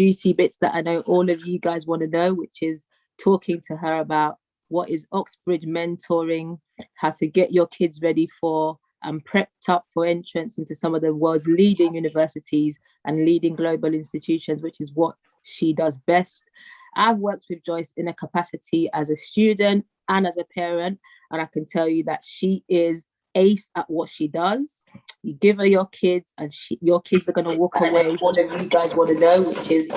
juicy bits that I know all of you guys want to know, which is talking to her about what is Oxbridge mentoring, how to get your kids ready for and prepped up for entrance into some of the world's leading universities and leading global institutions, which is what she does best. I've worked with Joyce in a capacity as a student and as a parent, and I can tell you that she is ace at what she does. You give her your kids, and your kids are going to walk away. What do you guys want to know? Which is,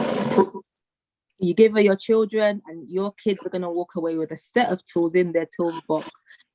you give her your children, and your kids are going to walk away with a set of tools in their toolbox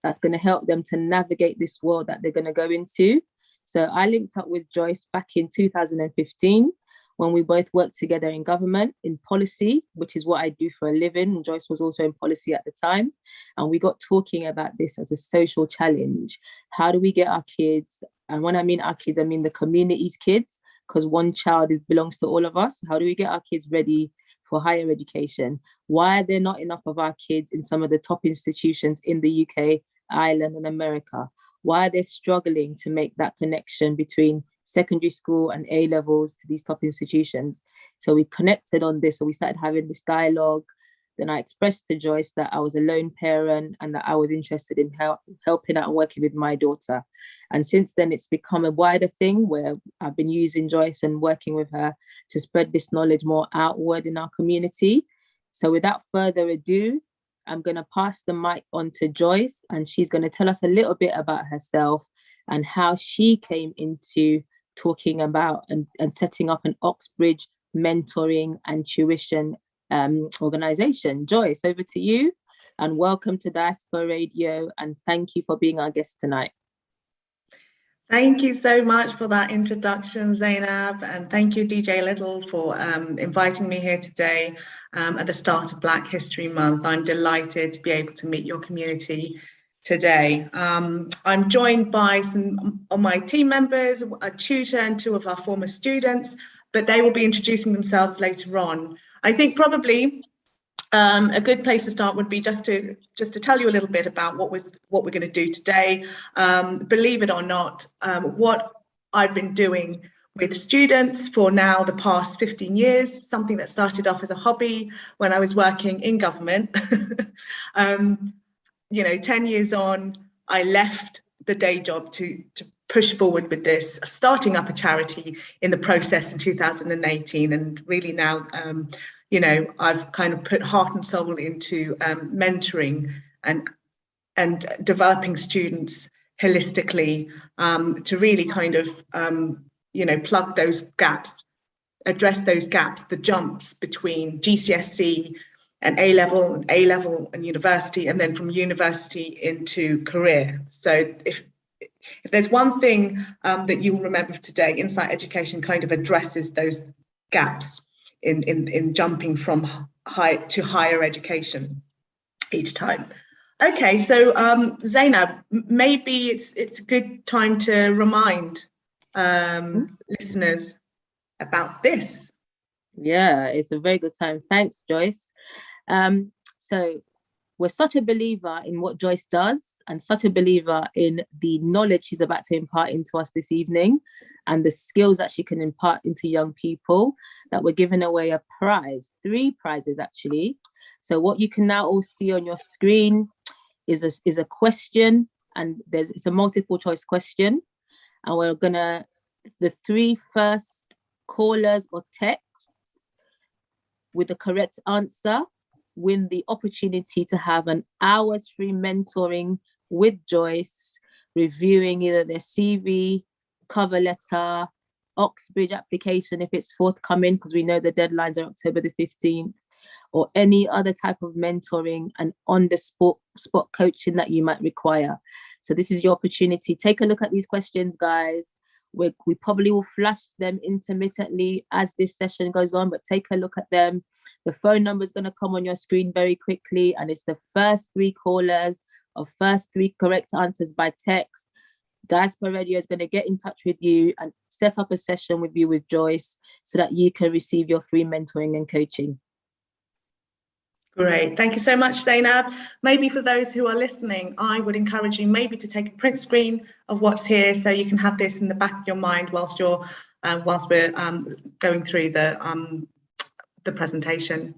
that's going to help them to navigate this world that they're going to go into. So I linked up with Joyce back in 2015 when we both worked together in government, in policy, which is what I do for a living. And Joyce was also in policy at the time. And we got talking about this as a social challenge. How do we get our kids, and when I mean our kids, I mean the community's kids, because one child belongs to all of us. How do we get our kids ready for higher education? Why are there not enough of our kids in some of the top institutions in the UK, Ireland, and America? Why are they struggling to make that connection between secondary school and A levels to these top institutions? So we connected on this. So we started having this dialogue. Then I expressed to Joyce that I was a lone parent and that I was interested in helping out and working with my daughter. And since then, it's become a wider thing where I've been using Joyce and working with her to spread this knowledge more outward in our community. So without further ado, I'm going to pass the mic on to Joyce, and she's going to tell us a little bit about herself and how she came into talking about and setting up an Oxbridge mentoring and tuition organization. Joyce, over to you, and welcome to Diaspora Radio, and thank you for being our guest tonight. Thank you so much for that introduction, Zainab, and thank you, DJ Little, for inviting me here today at the start of Black History Month. I'm delighted to be able to meet your community today. I'm joined by some of my team members, a tutor and two of our former students, but they will be introducing themselves later on. I think probably a good place to start would be just to tell you a little bit about what we're going to do today. Believe it or not, what I've been doing with students for now the past 15 years, something that started off as a hobby when I was working in government. 10 years on, I left the day job to push forward with this, starting up a charity in the process in 2018, and really now I've kind of put heart and soul into mentoring and developing students holistically to really kind of plug those gaps, address those gaps, the jumps between GCSE and A-level and university, and then from university into career. So if there's one thing that you'll remember today, Insight Education kind of addresses those gaps in jumping from higher education each time. Okay, so Zainab, maybe it's a good time to remind listeners about this. Yeah, it's a very good time. Thanks, Joyce. So we're such a believer in what Joyce does, and such a believer in the knowledge she's about to impart into us this evening and the skills that she can impart into young people, that we're giving away a prize, 3 prizes actually. So what you can now all see on your screen is a question, and it's a multiple choice question, and we're gonna, the 3 first callers or texts with the correct answer win the opportunity to have an hour's free mentoring with Joyce, reviewing either their CV, cover letter, Oxbridge application if it's forthcoming, because we know the deadlines are October the 15th, or any other type of mentoring and on the spot coaching that you might require. So this is your opportunity. Take a look at these questions, guys. We probably will flash them intermittently as this session goes on, but take a look at them. The phone number is going to come on your screen very quickly, and it's the first 3 callers or first 3 correct answers by text. Diaspora Radio is going to get in touch with you and set up a session with you with Joyce so that you can receive your free mentoring and coaching. Great, thank you so much, Zainab. Maybe for those who are listening, I would encourage you maybe to take a print screen of what's here, so you can have this in the back of your mind whilst we're going through the the presentation.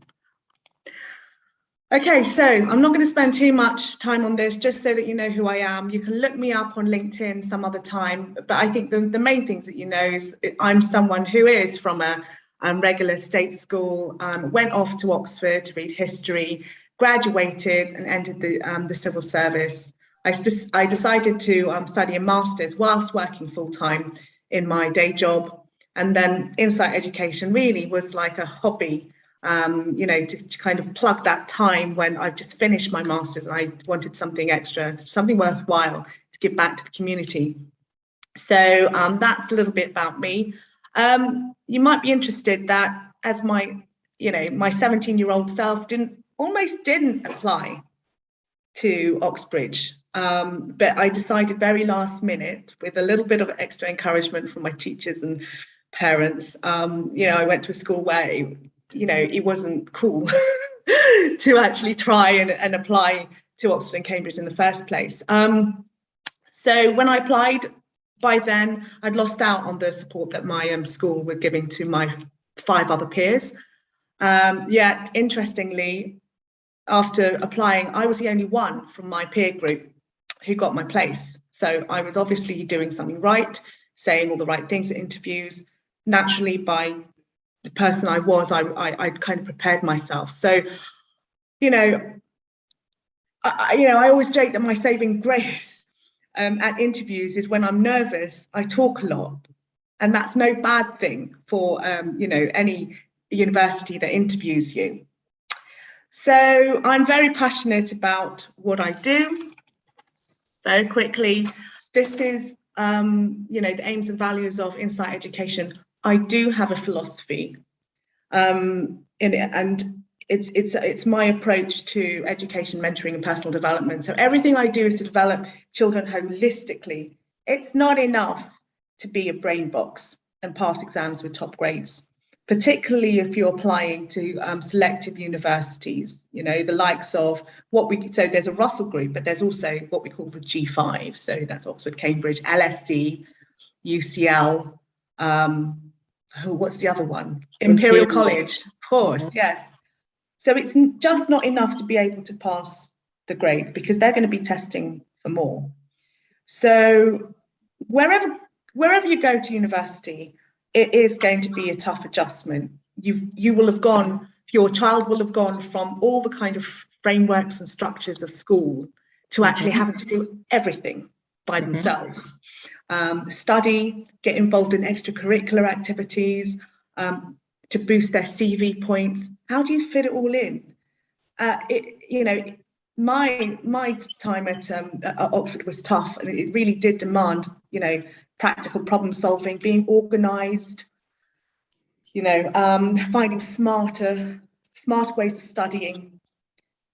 Okay, so I'm not going to spend too much time on this, just so that you know who I am. You can look me up on LinkedIn some other time, but I think the main things that you know is I'm someone who is from a regular state school, went off to Oxford to read history, graduated and entered the civil service. I decided to study a master's whilst working full-time in my day job, and then insight education really was like a hobby. You know, to kind of plug that time when I've just finished my master's and I wanted something extra, something worthwhile to give back to the community. So that's a little bit about me. You might be interested that as my 17-year-old self almost didn't apply to Oxbridge, but I decided very last minute, with a little bit of extra encouragement from my teachers and parents. I went to a school where it wasn't cool to actually try and apply to Oxford and Cambridge in the first place. So when I applied, by then I'd lost out on the support that my school were giving to my 5 other peers. Yet, interestingly, after applying, I was the only one from my peer group who got my place. So I was obviously doing something right, saying all the right things at interviews. Naturally, by the person I was, I kind of prepared myself. So, I always joke that my saving grace at interviews is when I'm nervous, I talk a lot, and that's no bad thing for any university that interviews you. So I'm very passionate about what I do. Very quickly, this is the aims and values of Insight Education. I do have a philosophy in it, and it's my approach to education, mentoring, and personal development. So everything I do is to develop children holistically. It's not enough to be a brain box and pass exams with top grades, particularly if you're applying to selective universities, the likes of so there's a Russell group, but there's also what we call the G5. So that's Oxford, Cambridge, LSE, UCL, what's the other one? Imperial College, of course, yes. So it's just not enough to be able to pass the grade, because they're going to be testing for more. So wherever you go to university, it is going to be a tough adjustment. Your child will have gone from all the kind of frameworks and structures of school to actually having to do everything by themselves. Study, get involved in extracurricular activities, to boost their CV points. How do you fit it all in? My time at Oxford was tough, and it really did demand, practical problem solving, being organised, finding smarter ways of studying,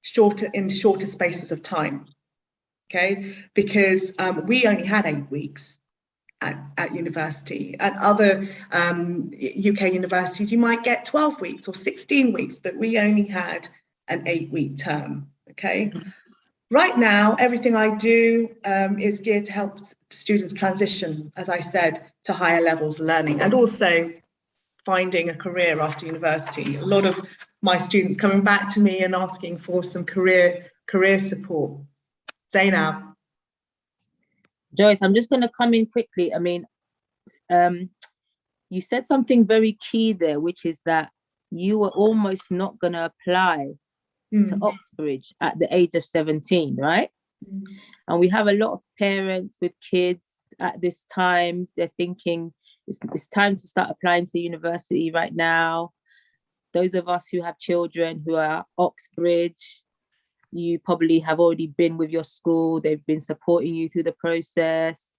shorter spaces of time. Okay, because we only had 8 weeks at university. At other UK universities, you might get 12 weeks or 16 weeks, but we only had an 8-week term. Okay. Right now, everything I do is geared to help students transition, as I said, to higher levels of learning, and also finding a career after university. A lot of my students coming back to me and asking for some career support. Zainab. Joyce, I'm just going to come in quickly. I mean, you said something very key there, which is that you were almost not going to apply to Oxbridge at the age of 17, right? And we have a lot of parents with kids at this time. They're thinking it's time to start applying to university right now. Those of us who have children who are Oxbridge, you probably have already been with your school. They've been supporting you through the process.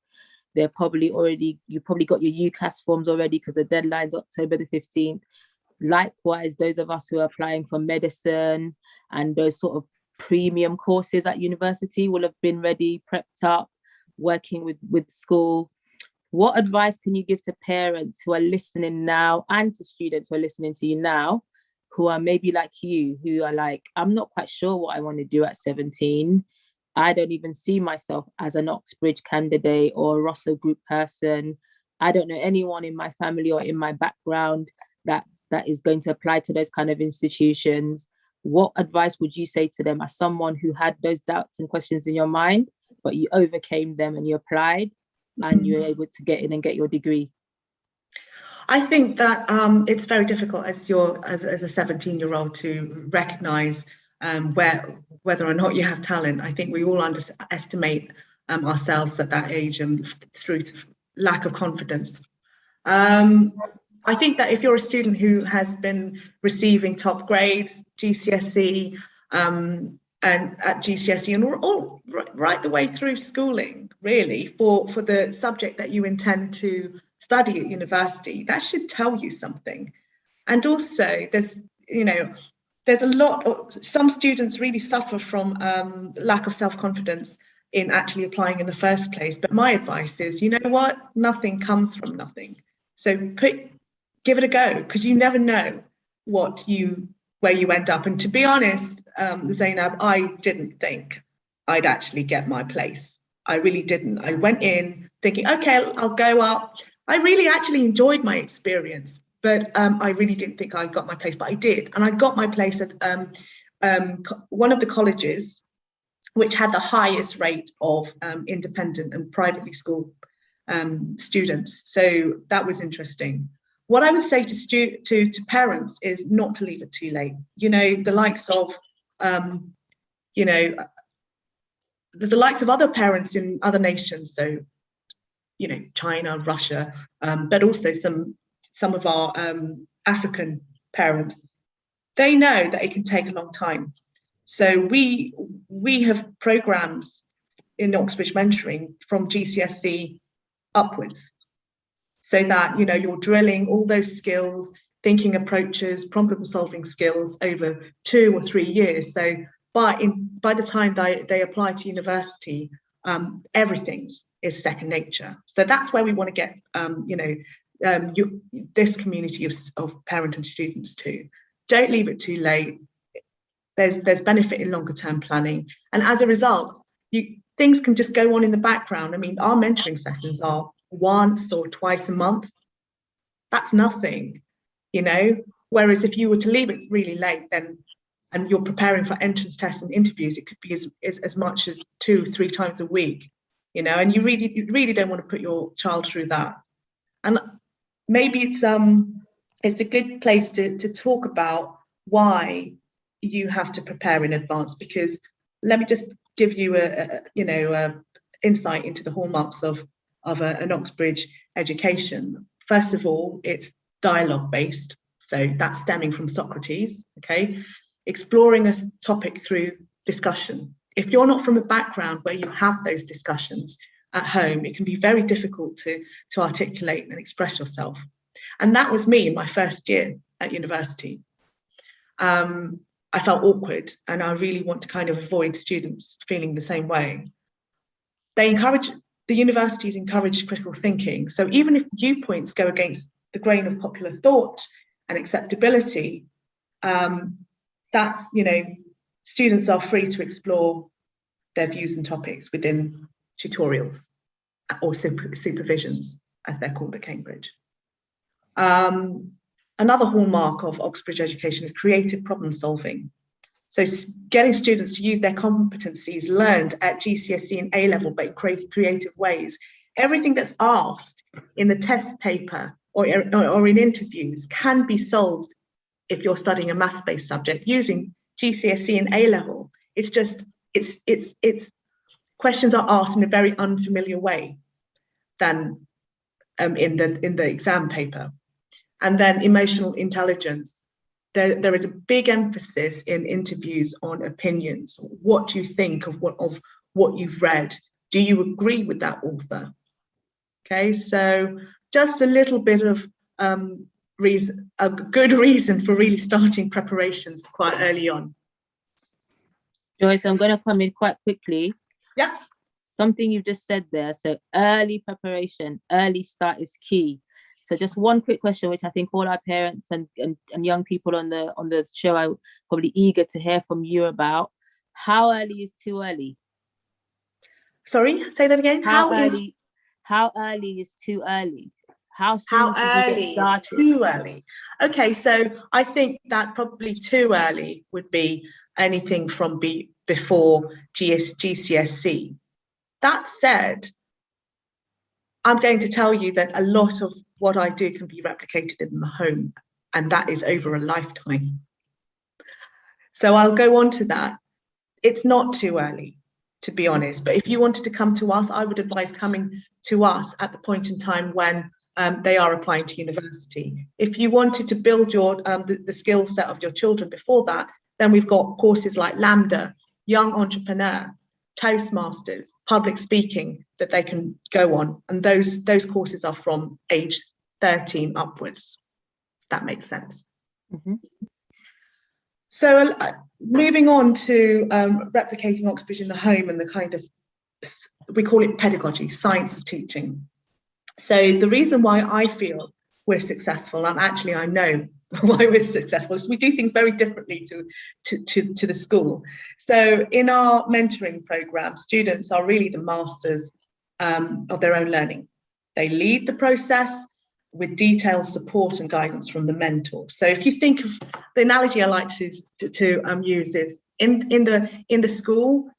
You probably got your UCAS forms already, because the deadline's October the 15th. Likewise, those of us who are applying for medicine and those sort of premium courses at university will have been ready, prepped up, working with school. What advice can you give to parents who are listening now, and to students who are listening to you now, who are maybe like you, who are like, I'm not quite sure what I want to do at 17. I don't even see myself as an Oxbridge candidate or a Russell Group person. I don't know anyone in my family or in my background that that is going to apply to those kind of institutions, what advice would you say to them as someone who had those doubts and questions in your mind, but you overcame them and you applied and you were able to get in and get your degree? I think that it's very difficult as a 17-year-old to recognize whether or not you have talent. I think we all underestimate ourselves at that age and through lack of confidence. I think that if you're a student who has been receiving top grades, GCSE, and at GCSE and all right the way through schooling, really, for the subject that you intend to study at university, that should tell you something. And also, there's a lot of, some students really suffer from lack of self-confidence in actually applying in the first place. But my advice is, you know what? Nothing comes from nothing. So give it a go, because you never know where you end up. And to be honest, Zainab, I didn't think I'd actually get my place. I really didn't. I went in thinking, okay, I'll go up. I really actually enjoyed my experience, but I really didn't think I got my place, but I did. And I got my place at one of the colleges which had the highest rate of independent and privately schooled students. So that was interesting. What I would say to parents is not to leave it too late. You know, the likes of, the likes of other parents in other nations, so, you know, China, Russia, but also some of our African parents, they know that it can take a long time. So we have programs in Oxbridge mentoring from GCSE upwards, so that, you know, you're drilling all those skills, thinking approaches, problem solving skills over 2 or 3 years. So by the time they apply to university, everything is second nature. So that's where we want to get this community of parent and students to. Don't leave it too late. There's benefit in longer term planning, and as a result, things can just go on in the background. I mean, our mentoring sessions are once or twice a month. That's nothing, you know. Whereas if you were to leave it really late, then, and you're preparing for entrance tests and interviews, it could be as much as 2-3 times a week, you know, and you really don't want to put your child through that. And maybe it's a good place to talk about why you have to prepare in advance, because let me just give you a insight into the hallmarks of an Oxbridge education. First of all, it's dialogue based, so that's stemming from Socrates. Okay, exploring a topic through discussion. If you're not from a background where you have those discussions at home, it can be very difficult to articulate and express yourself. And that was me in my first year at university. I felt awkward, and I really want to kind of avoid students feeling the same way. The universities encourage critical thinking. So even if viewpoints go against the grain of popular thought and acceptability, that's, you know, students are free to explore their views and topics within tutorials or supervisions, as they're called at Cambridge. Another hallmark of Oxbridge education is creative problem solving. So getting students to use their competencies learned at GCSE and A-level, but in creative ways. Everything that's asked in the test paper or in interviews can be solved if you're studying a maths-based subject using GCSE and A-level. It's just, it's questions are asked in a very unfamiliar way than in the exam paper. And then emotional intelligence. There is a big emphasis in interviews on opinions. What do you think of what you've read? Do you agree with that author? Okay, so just a little bit of a good reason for really starting preparations quite early on. Joyce, I'm going to come in quite quickly. Yeah. Something you've just said there. So early preparation, early start is key. So just one quick question, which I think all our parents and young people on the show are probably eager to hear from you about. How early is too early? Sorry, say that again. How early is too early? How soon How should you get early is started? too early? Okay, so I think that probably too early would be anything from before GCSE. That said, I'm going to tell you that a lot of what I do can be replicated in the home, and that is over a lifetime. So I'll go on to that. It's not too early, to be honest, but if you wanted to come to us, I would advise coming to us at the point in time when they are applying to university. If you wanted to build your the skill set of your children before that, then we've got courses like Lambda, Young Entrepreneur, Toastmasters, public speaking that they can go on, and those courses are from age 13 upwards. If that makes sense. Mm-hmm. So moving on to replicating Oxbridge in the home and the kind of, we call it pedagogy, science of teaching. So the reason why I feel we're successful, and actually I know why we're successful, is we do things very differently to the school. So in our mentoring program, students are really the masters of their own learning. They lead the process with detailed support and guidance from the mentor. So if you think of the analogy I like to use is in the school,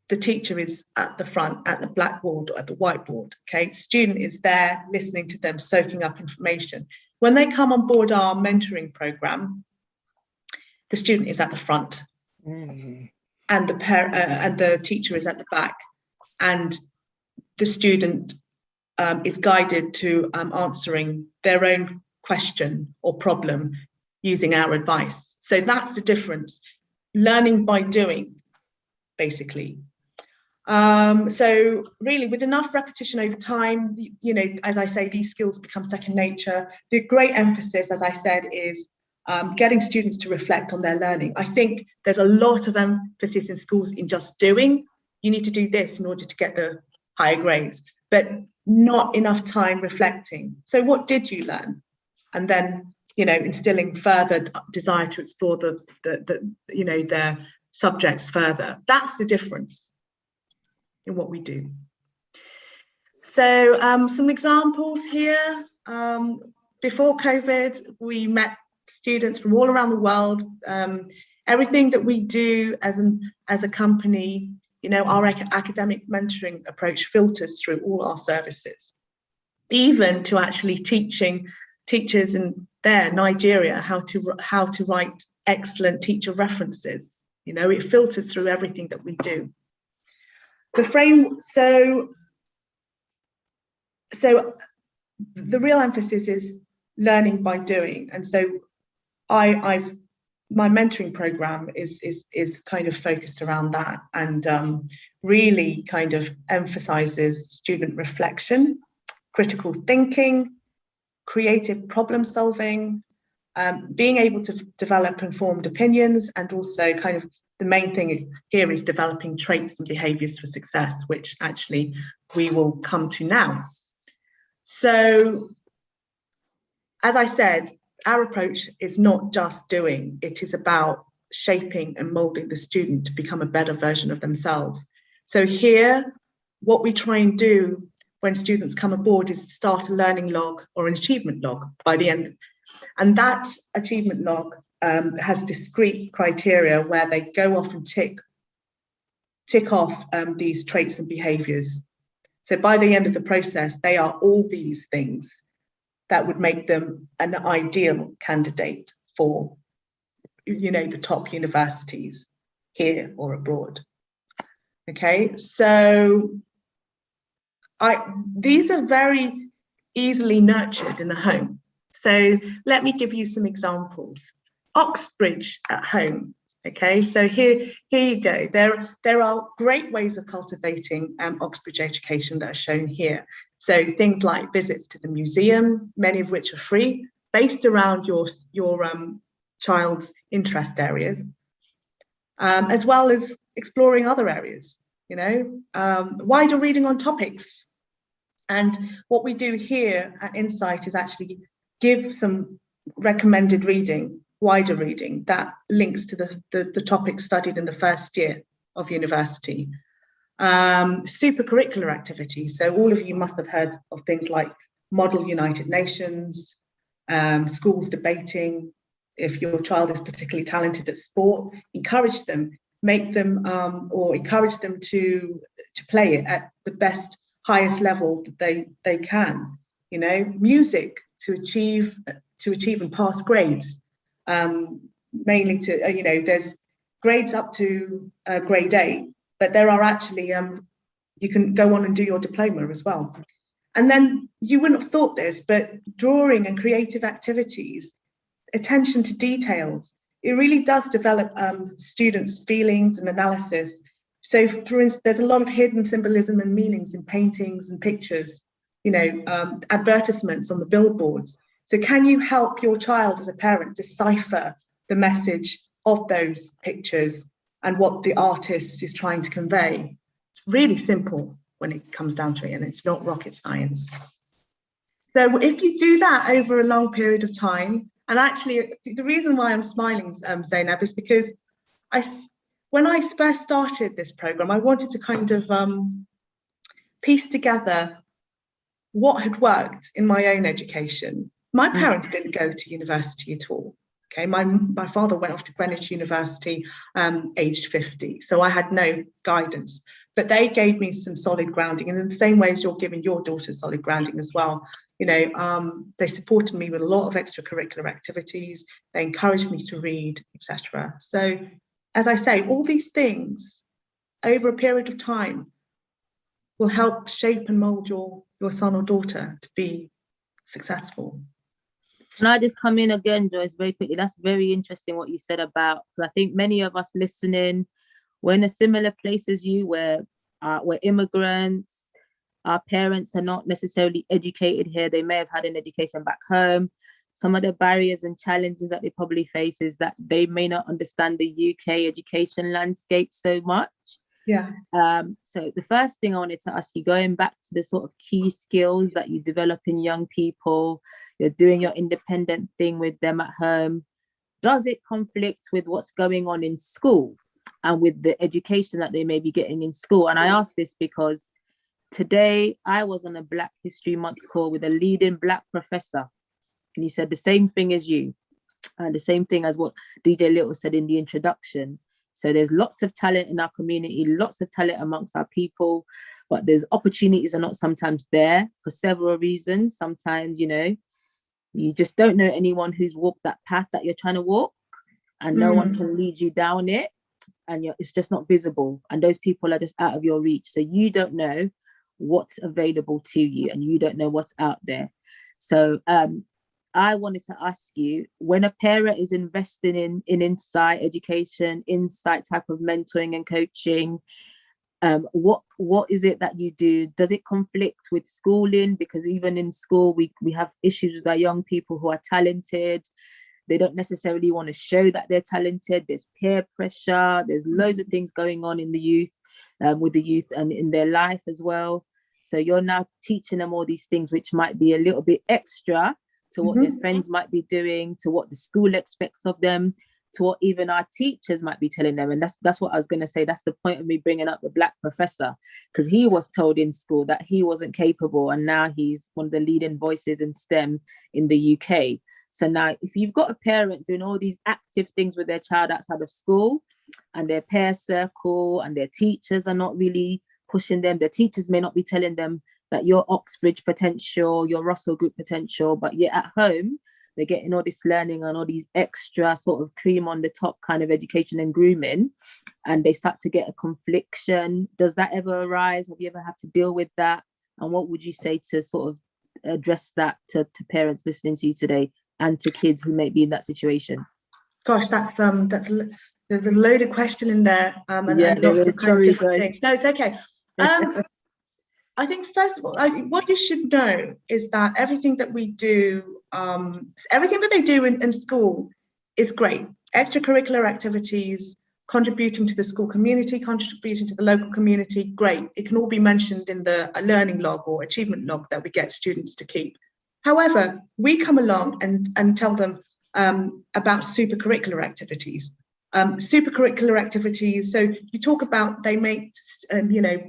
the teacher is at the front, at the blackboard or at the whiteboard. Okay, student is there listening to them, soaking up information. When they come on board our mentoring program, the student is at the front, and the teacher is at the back, and the student is guided to answering their own question or problem using our advice. So that's the difference. Learning by doing, basically. So really, with enough repetition over time, you know, as I say, these skills become second nature. The great emphasis, as I said, is getting students to reflect on their learning. I think there's a lot of emphasis in schools in just doing. You need to do this in order to get the higher grades, but not enough time reflecting. So what did you learn? And then, you know, instilling further desire to explore their subjects further. That's the difference in what we do. So some examples here. Before COVID, we met students from all around the world. Everything that we do as a company, you know, our academic mentoring approach filters through all our services, even to actually teaching teachers in Nigeria how to write excellent teacher references. You know, it filters through everything that we do. So the real emphasis is learning by doing, and so my mentoring program is kind of focused around that, and really kind of emphasizes student reflection, critical thinking, creative problem solving, being able to develop informed opinions, and also kind of the main thing here is developing traits and behaviors for success, which actually we will come to now. So, as I said, our approach is not just doing, it is about shaping and molding the student to become a better version of themselves. So here, what we try and do when students come aboard is start a learning log or an achievement log by the end. And that achievement log has discrete criteria where they go off and tick off these traits and behaviors. So by the end of the process, they are all these things that would make them an ideal candidate for, you know, the top universities here or abroad. Okay, so these are very easily nurtured in the home. So let me give you some examples. Oxbridge at home. Okay, so here you go. There are great ways of cultivating Oxbridge education that are shown here. So things like visits to the museum, many of which are free, based around your child's interest areas, as well as exploring other areas, you know, wider reading on topics. And what we do here at Insight is actually give some recommended reading, wider reading, that links to the topics studied in the first year of university. Super curricular activities. So all of you must have heard of things like model United Nations, schools debating. If your child is particularly talented at sport, encourage them, make them or encourage them to play it at the best, highest level that they can. You know, music to achieve and pass grades, mainly to you know, there's grades up to grade 8, but there are actually you can go on and do your diploma as well. And then you wouldn't have thought this, but drawing and creative activities, attention to details, it really does develop students' feelings and analysis. So, for instance, there's a lot of hidden symbolism and meanings in paintings and pictures, you know, advertisements on the billboards. So can you help your child as a parent decipher the message of those pictures and what the artist is trying to convey? It's really simple when it comes down to it, and it's not rocket science. So if you do that over a long period of time, and actually the reason why I'm smiling, Zainab, is because when I first started this program, I wanted to kind of piece together what had worked in my own education. My parents didn't go to university at all. Okay, my father went off to Greenwich University aged 50, so I had no guidance, but they gave me some solid grounding, and in the same way as you're giving your daughter solid grounding as well. You know, they supported me with a lot of extracurricular activities. They encouraged me to read, etc. So, as I say, all these things over a period of time will help shape and mold your son or daughter to be successful. Can I just come in again, Joyce, very quickly? That's very interesting what you said about, because I think many of us listening, we're in a similar place as you, where we're immigrants. Our parents are not necessarily educated here. They may have had an education back home. Some of the barriers and challenges that they probably face is that they may not understand the UK education landscape so much. Yeah. So the first thing I wanted to ask you, going back to the sort of key skills that you develop in young people, you're doing your independent thing with them at home. Does it conflict with what's going on in school and with the education that they may be getting in school? And I ask this because today I was on a Black History Month call with a leading Black professor, and he said the same thing as you, and the same thing as what DJ Little said in the introduction. So there's lots of talent in our community, lots of talent amongst our people, but there's opportunities are not sometimes there for several reasons. Sometimes, you know, you just don't know anyone who's walked that path that you're trying to walk, and no one can lead you down it, and it's just not visible, and those people are just out of your reach. So you don't know what's available to you, and you don't know what's out there. So I wanted to ask you, when a parent is investing in insight education, insight type of mentoring and coaching, what is it that you do? Does it conflict with schooling? Because even in school, we have issues with our young people who are talented. They don't necessarily want to show that they're talented. There's peer pressure. There's loads of things going on in the youth, with the youth and in their life as well. So you're now teaching them all these things, which might be a little bit extra to what their friends might be doing, to what the school expects of them, to what even our teachers might be telling them. And that's what I was going to say. That's the point of me bringing up the Black professor, because he was told in school that he wasn't capable, and now he's one of the leading voices in STEM in the UK. So now if you've got a parent doing all these active things with their child outside of school, and their peer circle and their teachers are not really pushing them, their teachers may not be telling them that you're Oxbridge potential, your Russell Group potential, but yet at home, they're getting all this learning and all these extra sort of cream on the top kind of education and grooming, and they start to get a confliction. Does that ever arise? Have you ever had to deal with that? And what would you say to sort of address that to parents listening to you today and to kids who may be in that situation? Gosh, that's there's a loaded question in there, and lots of kind of different things. No, it's okay. I think first of all, what you should know is that everything that we do, everything that they do in school is great. Extracurricular activities, contributing to the school community, contributing to the local community, great. It can all be mentioned in the learning log or achievement log that we get students to keep. However, we come along and tell them about supercurricular activities. Supercurricular activities, so you talk about they may,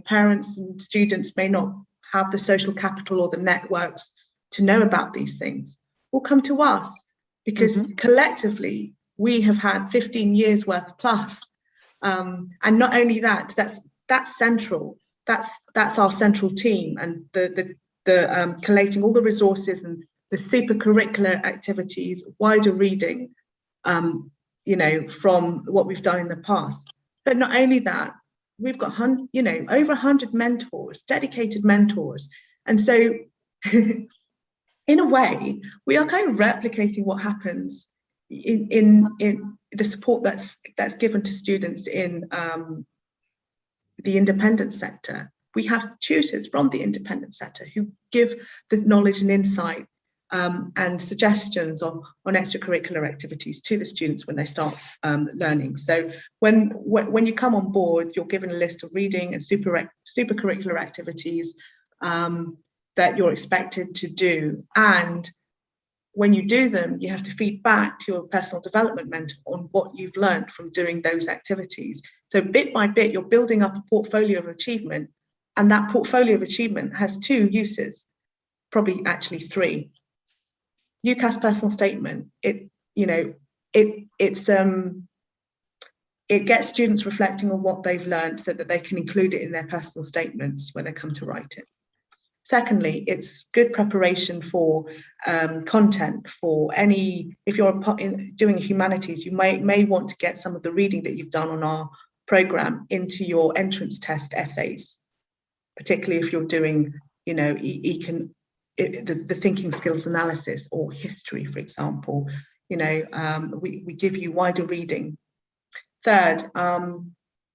parents and students may not have the social capital or the networks to know about these things will come to us, because collectively we have had 15 years worth plus. And not only that, that's central. That's our central team, and the collating all the resources and the super curricular activities, wider reading, you know, from what we've done in the past. But not only that, we've got over 100 mentors, dedicated mentors, and so in a way we are kind of replicating what happens in the support that's given to students in the independent sector. We have tutors from the independent sector who give the knowledge and insight and suggestions on extracurricular activities to the students when they start learning. So when you come on board, you're given a list of reading and super curricular activities that you're expected to do. And when you do them, you have to feed back to your personal development mentor on what you've learned from doing those activities. So bit by bit, you're building up a portfolio of achievement, and that portfolio of achievement has two uses, probably actually three. UCAS personal statement, it gets students reflecting on what they've learned so that they can include it in their personal statements when they come to write it. Secondly, it's good preparation for content for if you're doing humanities, you may want to get some of the reading that you've done on our program into your entrance test essays, particularly if you're doing, you know, the thinking skills analysis or history, for example. You know, we give you wider reading. Third,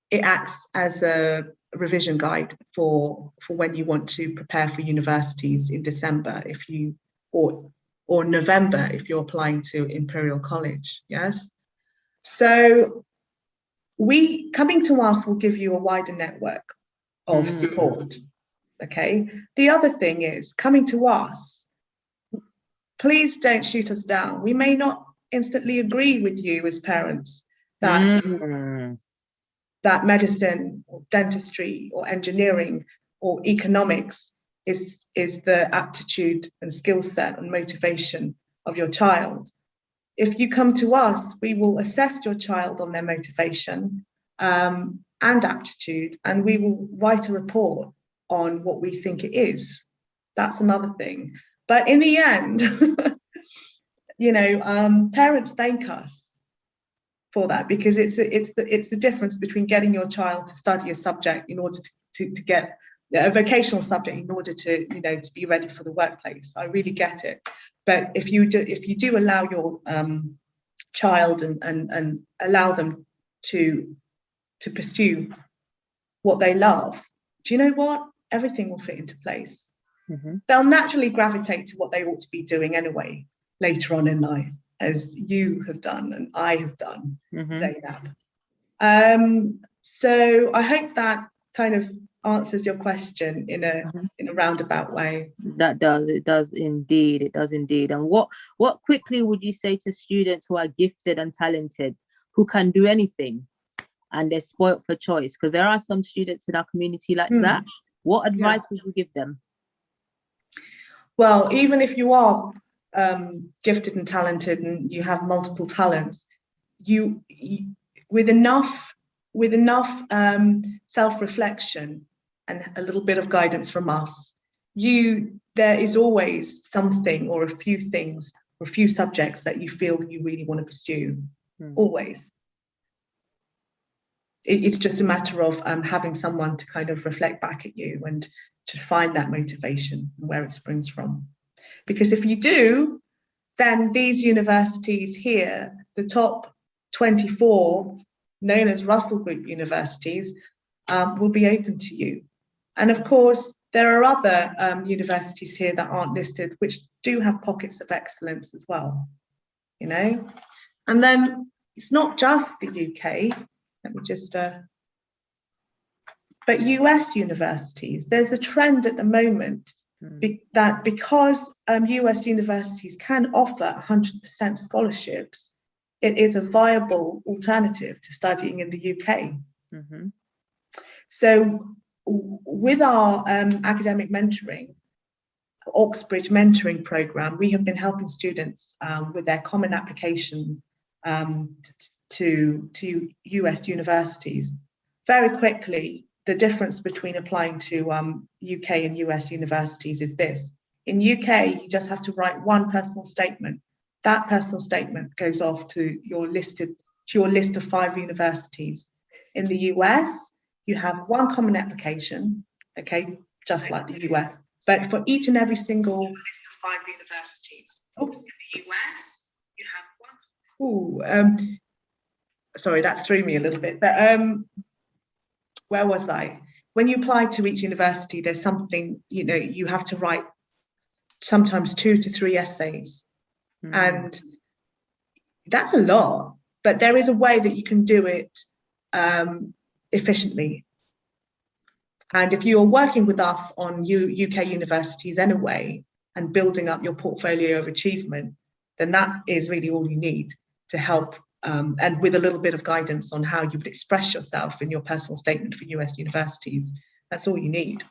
it acts as a revision guide for when you want to prepare for universities in December, or November if you're applying to Imperial College. Yes, so coming to us will give you a wider network of support. Okay, the other thing is, coming to us, please don't shoot us down. We may not instantly agree with you as parents that medicine or dentistry or engineering or economics is the aptitude and skill set and motivation of your child. If you come to us, we will assess your child on their motivation and aptitude, and we will write a report on what we think it is. That's another thing. But in the end, you know, parents thank us for that, because it's the difference between getting your child to study a subject in order to get a vocational subject in order to, you know, to be ready for the workplace. I really get it. But if you do allow your child and allow them to pursue what they love, do you know what? Everything will fit into place. They'll naturally gravitate to what they ought to be doing anyway later on in life, as you have done and I have done, Zainab. So I hope that kind of answers your question in a roundabout way. It does indeed. And what quickly would you say to students who are gifted and talented, who can do anything and they're spoilt for choice? Because there are some students in our community like that. What advice would you give them? Well, even if you are gifted and talented and you have multiple talents, you with enough self-reflection and a little bit of guidance from us, there is always something or a few things or a few subjects that you feel that you really want to pursue. Always. It's just a matter of having someone to kind of reflect back at you and to find that motivation and where it springs from. Because if you do, then these universities here, the top 24, known as Russell Group universities, will be open to you. And of course, there are other universities here that aren't listed, which do have pockets of excellence as well, you know. And then it's not just the UK. Let me just, but US universities, there's a trend at the moment that because US universities can offer 100% scholarships, it is a viable alternative to studying in the UK. So with our academic mentoring, Oxbridge mentoring program, we have been helping students with their common application to US universities. Very quickly, the difference between applying to UK and US universities is this. In UK, you just have to write one personal statement. That personal statement goes off to your list of 5 universities. In the US, you have one common application, okay, just like the US, but for each and every single list of 5 universities. Oops. In the US, you have one. Sorry, that threw me a little bit, but where was I? When you apply to each university, there's something, you have to write sometimes 2 to 3 essays. And that's a lot, but there is a way that you can do it efficiently. And if you're working with us on UK universities anyway, and building up your portfolio of achievement, then that is really all you need to help, and with a little bit of guidance on how you would express yourself in your personal statement for US universities. That's all you need.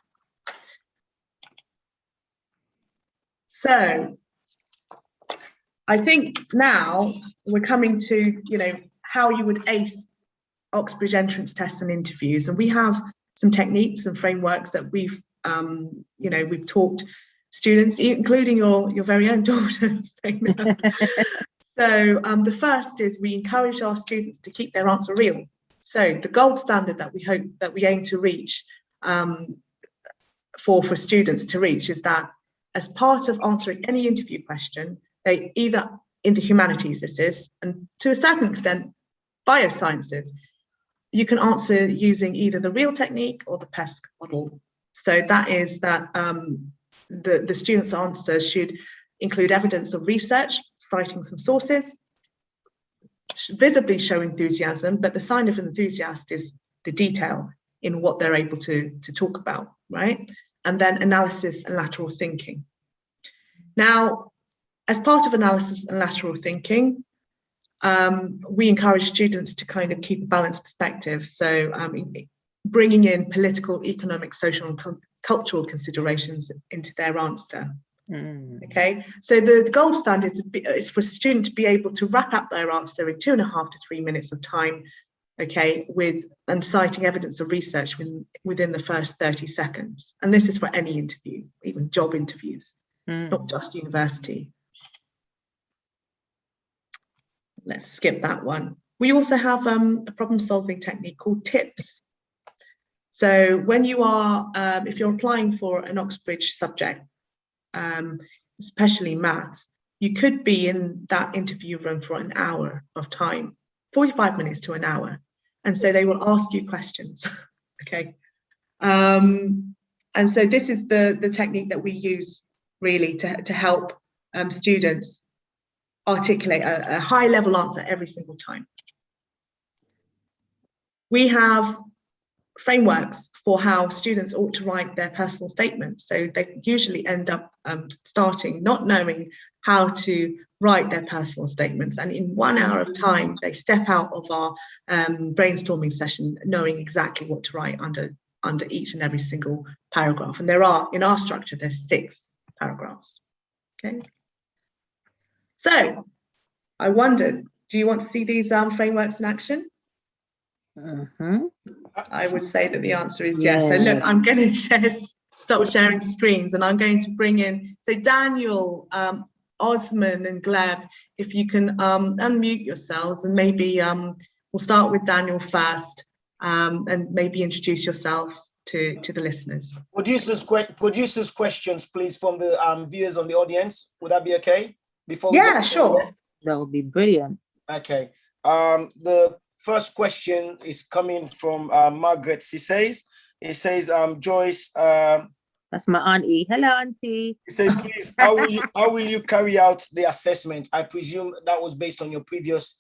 So I think now we're coming to, how you would ace Oxbridge entrance tests and interviews. And we have some techniques and frameworks that we've taught students, including your very own daughter. So the first is we encourage our students to keep their answer real. So the gold standard that we aim to reach for students to reach is that as part of answering any interview question, they either in the humanities, this is, and to a certain extent, biosciences, you can answer using either the real technique or the PESC model. So that is that the student's answers should include evidence of research, citing some sources, visibly show enthusiasm, but the sign of an enthusiast is the detail in what they're able to talk about, right? And then analysis and lateral thinking. Now, as part of analysis and lateral thinking, we encourage students to kind of keep a balanced perspective. So bringing in political, economic, social, and cultural considerations into their answer. Okay, so the gold standard is for a student to be able to wrap up their answer in 2.5 to 3 minutes of time, okay, and citing evidence of research within the first 30 seconds. And this is for any interview, even job interviews, not just university. Let's skip that one. We also have a problem-solving technique called TIPS. So when you are, if you're applying for an Oxbridge subject, especially maths, you could be in that interview room for an hour of time, 45 minutes to an hour. And so they will ask you questions, okay? And so this is the technique that we use really to help students articulate a high level answer every single time. We have frameworks for how students ought to write their personal statements. So they usually end up starting not knowing how to write their personal statements. And in 1 hour of time, they step out of our brainstorming session knowing exactly what to write under each and every single paragraph. And there are, in our structure, there's 6 paragraphs, okay? So I wondered, do you want to see these frameworks in action? I would say that the answer is yes. So look, I'm going to stop sharing screens and I'm going to bring in, so Daniel, Osman and Gleb, if you can unmute yourselves, and maybe we'll start with Daniel first, and maybe introduce yourselves to the listeners. Producers questions, please, from the viewers on the audience. Would that be okay? Before sure. That would be brilliant. Okay. The first question is coming from Margaret. She says, Joyce. That's my auntie. Hello, auntie. He said, please, how will you carry out the assessment? I presume that was based on your previous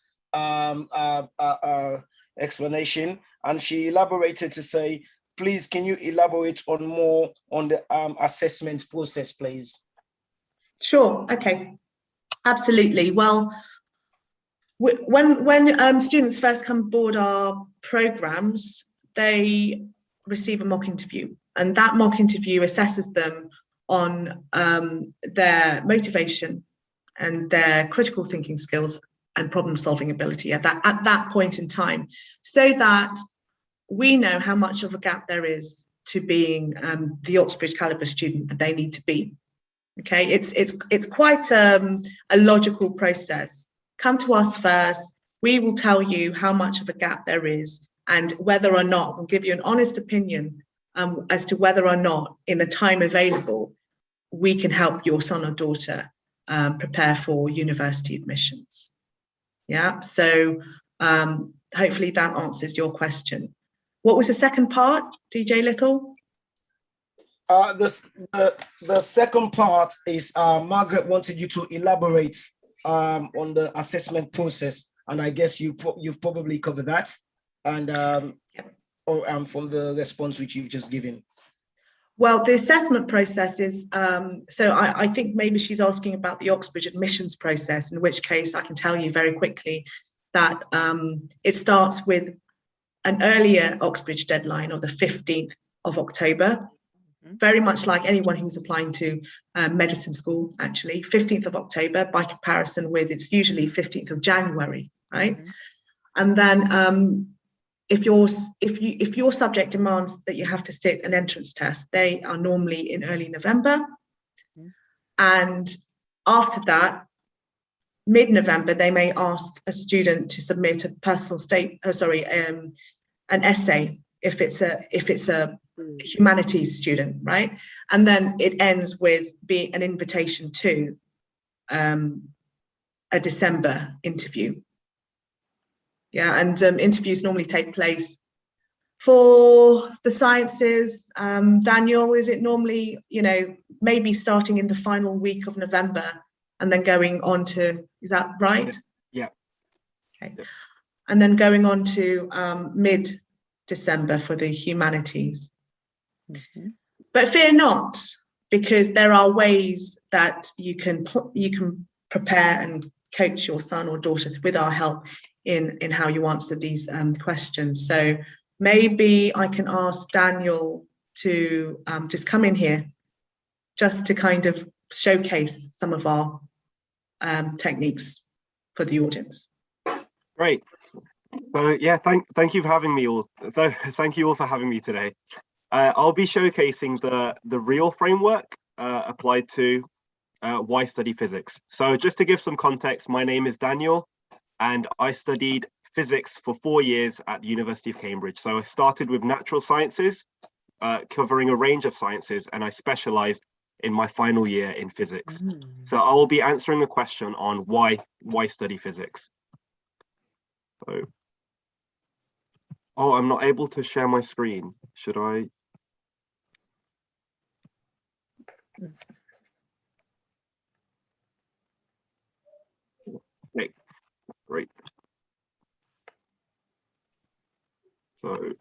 explanation. And she elaborated to say, please, can you elaborate more on the assessment process, please? Sure. Okay. Absolutely. Well, when students first come aboard our programs, they receive a mock interview, and that mock interview assesses them on their motivation and their critical thinking skills and problem solving ability at that point in time, so that we know how much of a gap there is to being the Oxbridge caliber student that they need to be. Okay, it's quite a logical process. Come to us first. We will tell you how much of a gap there is, and whether or not we'll give you an honest opinion as to whether or not, in the time available, we can help your son or daughter prepare for university admissions. Yeah, so hopefully that answers your question. What was the second part, DJ Little? The second part is Margaret wanted you to elaborate on the assessment process, and I guess you've probably covered that, and from the response which you've just given. Well, the assessment process is, so I think maybe she's asking about the Oxbridge admissions process, in which case I can tell you very quickly that it starts with an earlier Oxbridge deadline of the 15th of October, very much like anyone who's applying to medicine school, actually, 15th of October, by comparison with, it's usually 15th of January, right? And then if your subject demands that you have to sit an entrance test, they are normally in early November. And after that, mid-November, they may ask a student to submit a an essay if it's a humanities student, right? And then it ends with being an invitation to a December interview. Yeah, and interviews normally take place for the sciences. Daniel, is it normally, maybe starting in the final week of November and then going on to, is that right? Yeah. Okay. And then going on to mid-December for the humanities. But fear not, because there are ways that you can prepare and coach your son or daughter with our help in how you answer these questions. So maybe I can ask Daniel to just come in here, just to kind of showcase some of our techniques for the audience. Great. So yeah, thank you for having me all. Thank you all for having me today. I'll be showcasing the real framework applied to why study physics. So just to give some context, my name is Daniel, and I studied physics for 4 years at the University of Cambridge. So I started with natural sciences, covering a range of sciences, and I specialized in my final year in physics. So I will be answering the question on why study physics. So, oh, I'm not able to share my screen. Should I? Okay, great. So,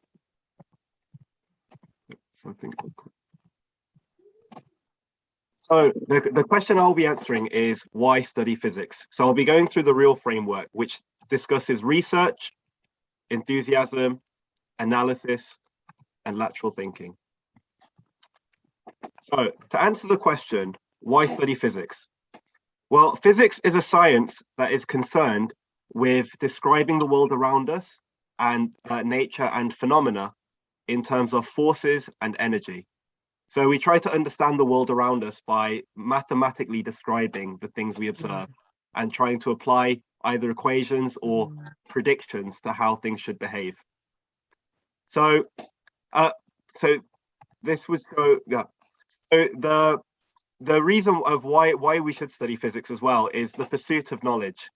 something. So the question I'll be answering is why study physics? So I'll be going through the real framework, which discusses research, enthusiasm, analysis, and lateral thinking. So to answer the question, why study physics? Well, physics is a science that is concerned with describing the world around us and nature and phenomena in terms of forces and energy. So we try to understand the world around us by mathematically describing the things we observe and trying to apply either equations or predictions to how things should behave. So, this was So the reason of why we should study physics as well is the pursuit of knowledge.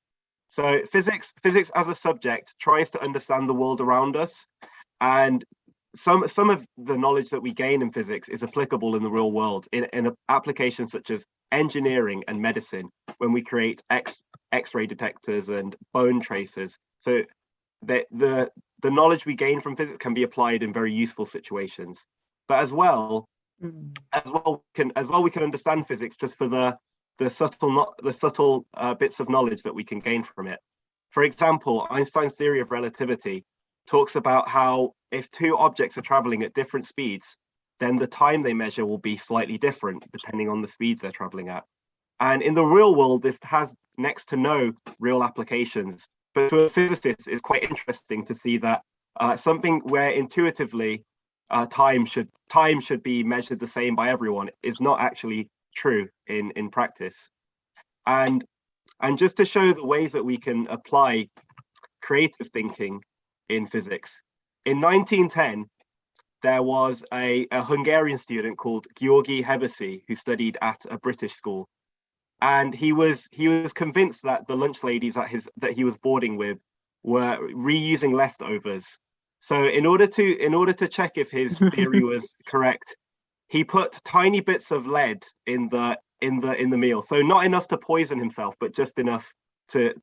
So physics as a subject tries to understand the world around us, and some of the knowledge that we gain in physics is applicable in the real world in applications such as engineering and medicine, when we create X-ray detectors and bone tracers. So the knowledge we gain from physics can be applied in very useful situations. But as well we can understand physics just for the subtle bits of knowledge that we can gain from it. For example, Einstein's theory of relativity talks about how if two objects are traveling at different speeds, then the time they measure will be slightly different depending on the speeds they're traveling at. And in the real world, this has next to no real applications. But to a physicist, it's quite interesting to see that something where intuitively time should be measured the same by everyone is not actually true in practice. And just to show the way that we can apply creative thinking in physics, in 1910, there was a Hungarian student called György Hevesi who studied at a British school. And he was convinced that the lunch ladies that he was boarding with were reusing leftovers. So in order to check if his theory was correct, he put tiny bits of lead in the meal. So not enough to poison himself, but just enough to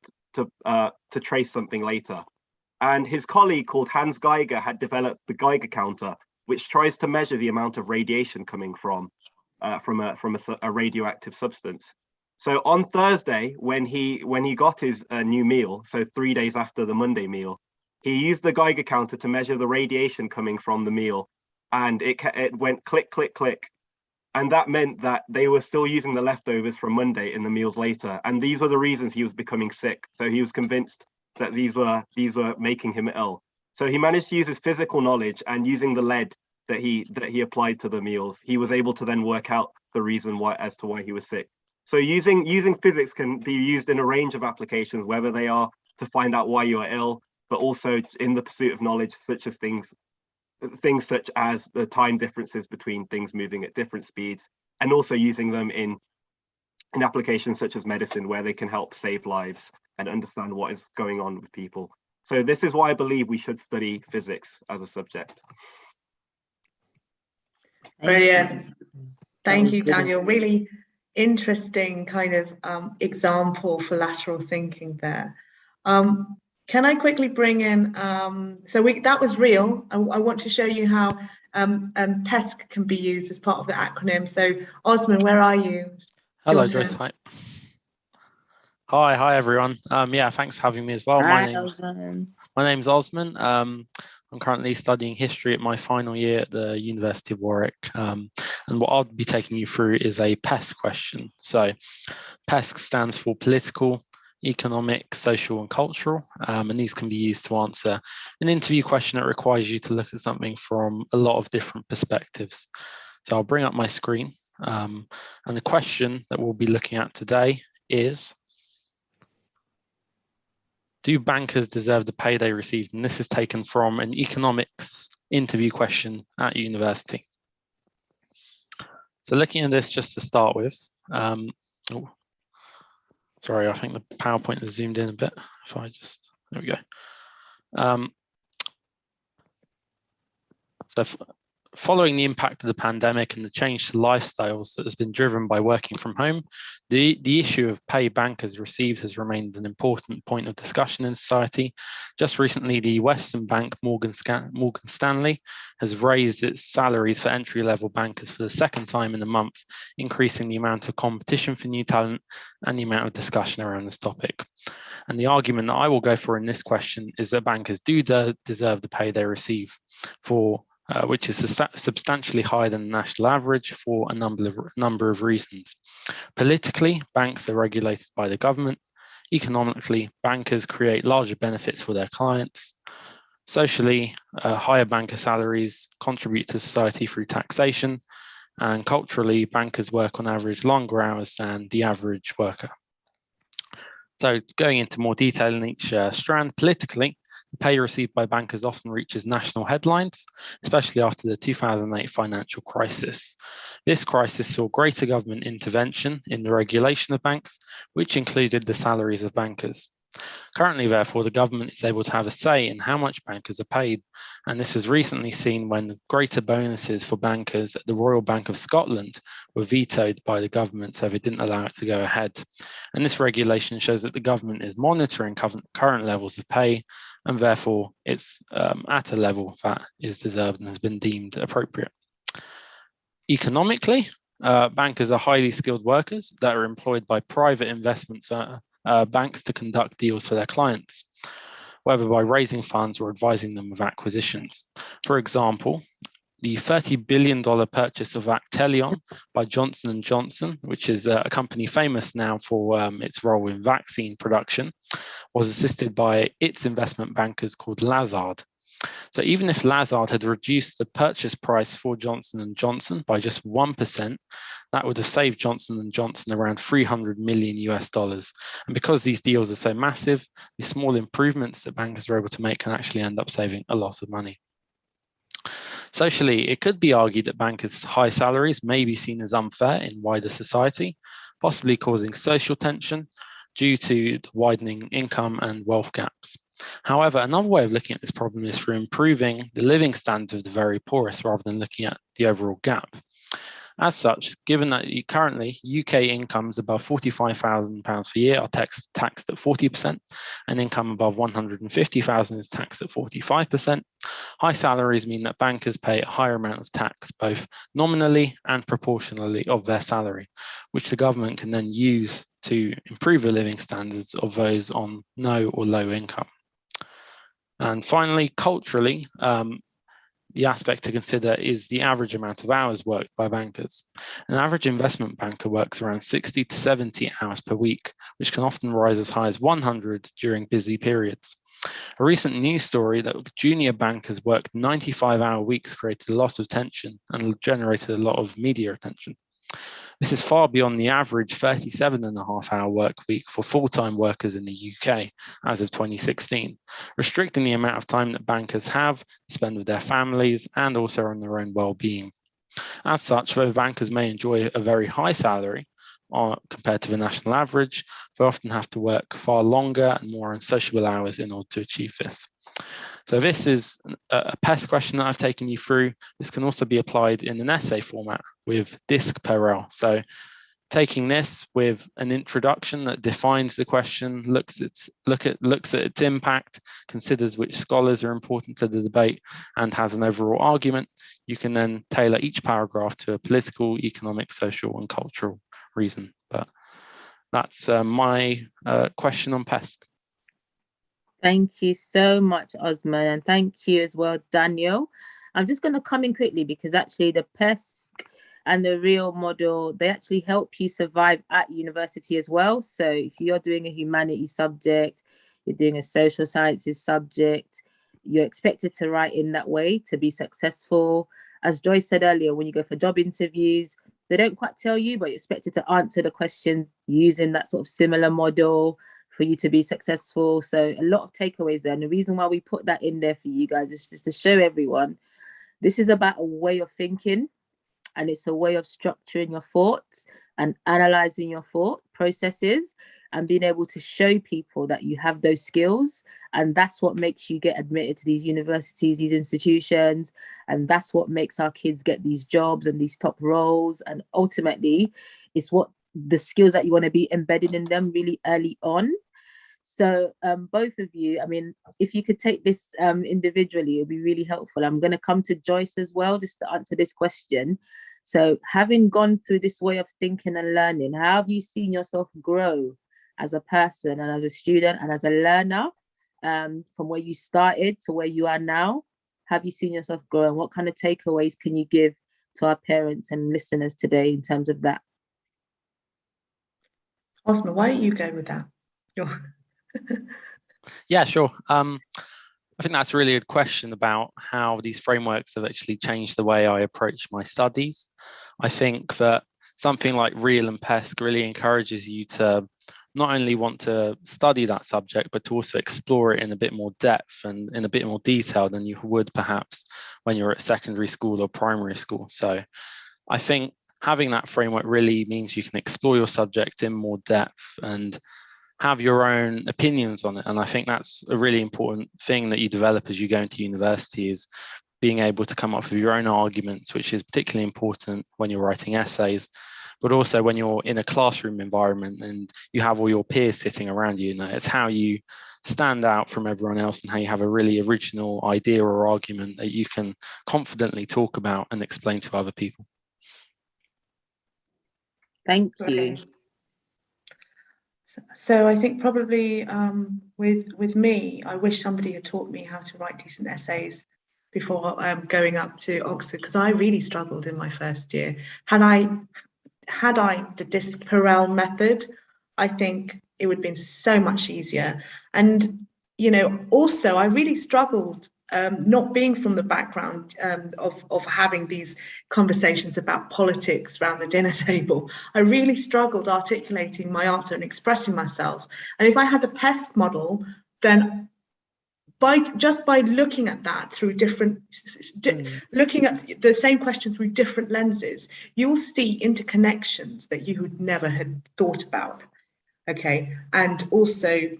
trace something later. And his colleague called Hans Geiger had developed the Geiger counter, which tries to measure the amount of radiation coming from a radioactive substance. So on Thursday, when he got his new meal, so 3 days after the Monday meal, he used the Geiger counter to measure the radiation coming from the meal, and it went click, click, click. And that meant that they were still using the leftovers from Monday in the meals later. And these were the reasons he was becoming sick. So he was convinced that these were making him ill. So he managed to use his physical knowledge, and using the lead that he applied to the meals, he was able to then work out the reason as to why he was sick. So using physics can be used in a range of applications, whether they are to find out why you are ill, but also in the pursuit of knowledge, such as things such as the time differences between things moving at different speeds, and also using them in applications such as medicine, where they can help save lives and understand what is going on with people. So this is why I believe we should study physics as a subject. Brilliant. Thank you, Daniel. Really interesting kind of example for lateral thinking there. Can I quickly bring in, that was real. I want to show you how PESC can be used as part of the acronym. So Osman, where are you? Hello, Joyce. Hi. Hi, everyone. Yeah, thanks for having me as well. My name's Osman. I'm currently studying history at my final year at the University of Warwick. And what I'll be taking you through is a PESC question. So PESC stands for political, economic, social, and cultural. And these can be used to answer an interview question that requires you to look at something from a lot of different perspectives. So I'll bring up my screen. And the question that we'll be looking at today is, do bankers deserve the pay they received? And this is taken from an economics interview question at university. So looking at this just to start with, sorry, I think the PowerPoint has zoomed in a bit. If I just, there we go. Following the impact of the pandemic and the change to lifestyles that has been driven by working from home, the issue of pay bankers received has remained an important point of discussion in society. Just recently, the Western Bank Morgan Stanley has raised its salaries for entry-level bankers for the second time in a month, increasing the amount of competition for new talent and the amount of discussion around this topic. And the argument that I will go for in this question is that bankers do deserve the pay they receive, which is substantially higher than the national average for a number of reasons. Politically, banks are regulated by the government. Economically, bankers create larger benefits for their clients. Socially, higher banker salaries contribute to society through taxation. And culturally, bankers work on average longer hours than the average worker. So going into more detail in each strand, politically, the pay received by bankers often reaches national headlines, especially after the 2008 financial crisis. This crisis saw greater government intervention in the regulation of banks, which included the salaries of bankers. Currently, therefore, the government is able to have a say in how much bankers are paid, and this was recently seen when greater bonuses for bankers at the Royal Bank of Scotland were vetoed by the government, so they didn't allow it to go ahead. And this regulation shows that the government is monitoring current levels of pay, and therefore it's at a level that is deserved and has been deemed appropriate. Economically, bankers are highly skilled workers that are employed by private investment banks to conduct deals for their clients, whether by raising funds or advising them of acquisitions. For example, the $30 billion purchase of Actelion by Johnson & Johnson, which is a company famous now for its role in vaccine production, was assisted by its investment bankers called Lazard. So even if Lazard had reduced the purchase price for Johnson & Johnson by just 1%, that would have saved Johnson & Johnson around $300 million US. And because these deals are so massive, the small improvements that bankers are able to make can actually end up saving a lot of money. Socially, it could be argued that bankers' high salaries may be seen as unfair in wider society, possibly causing social tension due to the widening income and wealth gaps. However, another way of looking at this problem is through improving the living standards of the very poorest rather than looking at the overall gap. As such, given that currently UK incomes above £45,000 per year are taxed at 40%, and income above £150,000 is taxed at 45%, high salaries mean that bankers pay a higher amount of tax, both nominally and proportionally of their salary, which the government can then use to improve the living standards of those on no or low income. And finally, culturally, the aspect to consider is the average amount of hours worked by bankers. An average investment banker works around 60 to 70 hours per week, which can often rise as high as 100 during busy periods. A recent news story that junior bankers worked 95-hour weeks created a lot of tension and generated a lot of media attention. This is far beyond the average 37.5-hour work week for full-time workers in the UK as of 2016, restricting the amount of time that bankers have to spend with their families and also on their own well-being. As such, though bankers may enjoy a very high salary compared to the national average, they often have to work far longer and more unsociable hours in order to achieve this. So this is a PES question that I've taken you through. This can also be applied in an essay format with DISC per rel. So taking this with an introduction that defines the question, looks at its impact, considers which scholars are important to the debate, and has an overall argument, you can then tailor each paragraph to a political, economic, social, and cultural reason. But that's my question on PES. Thank you so much, Osman, and thank you as well, Daniel. I'm just going to come in quickly because actually the PES and the real model, they actually help you survive at university as well. So if you're doing a humanities subject, you're doing a social sciences subject, you're expected to write in that way to be successful. As Joyce said earlier, when you go for job interviews, they don't quite tell you, but you're expected to answer the questions using that sort of similar model for you to be successful. So a lot of takeaways there. And the reason why we put that in there for you guys is just to show everyone this is about a way of thinking, and it's a way of structuring your thoughts and analyzing your thought processes and being able to show people that you have those skills. And that's what makes you get admitted to these universities, these institutions. And that's what makes our kids get these jobs and these top roles. And ultimately, it's what the skills that you want to be embedded in them really early on. So both of you, I mean, if you could take this individually, it would be really helpful. I'm going to come to Joyce as well, just to answer this question. So having gone through this way of thinking and learning, how have you seen yourself grow as a person and as a student and as a learner from where you started to where you are now? Have you seen yourself grow, and what kind of takeaways can you give to our parents and listeners today in terms of that? Osman, why don't you go with that? Yeah, sure. I think that's a really good question about how these frameworks have actually changed the way I approach my studies. I think that something like REAL and PESC really encourages you to not only want to study that subject, but to also explore it in a bit more depth and in a bit more detail than you would perhaps when you're at secondary school or primary school. So I think having that framework really means you can explore your subject in more depth and have your own opinions on it. And I think that's a really important thing that you develop as you go into university, is being able to come up with your own arguments, which is particularly important when you're writing essays, but also when you're in a classroom environment and you have all your peers sitting around you. And it's how you stand out from everyone else and how you have a really original idea or argument that you can confidently talk about and explain to other people. Thank you. So I think probably with me, I wish somebody had taught me how to write decent essays before going up to Oxford, because I really struggled in my first year. Had I the Diaspora method, I think it would have been so much easier. And, you know, also I really struggled not being from the background of having these conversations about politics around the dinner table. I really struggled articulating my answer and expressing myself. And if I had the PESC model, then by looking at that through looking at the same question through different lenses, you'll see interconnections that you would never had thought about. Okay, and also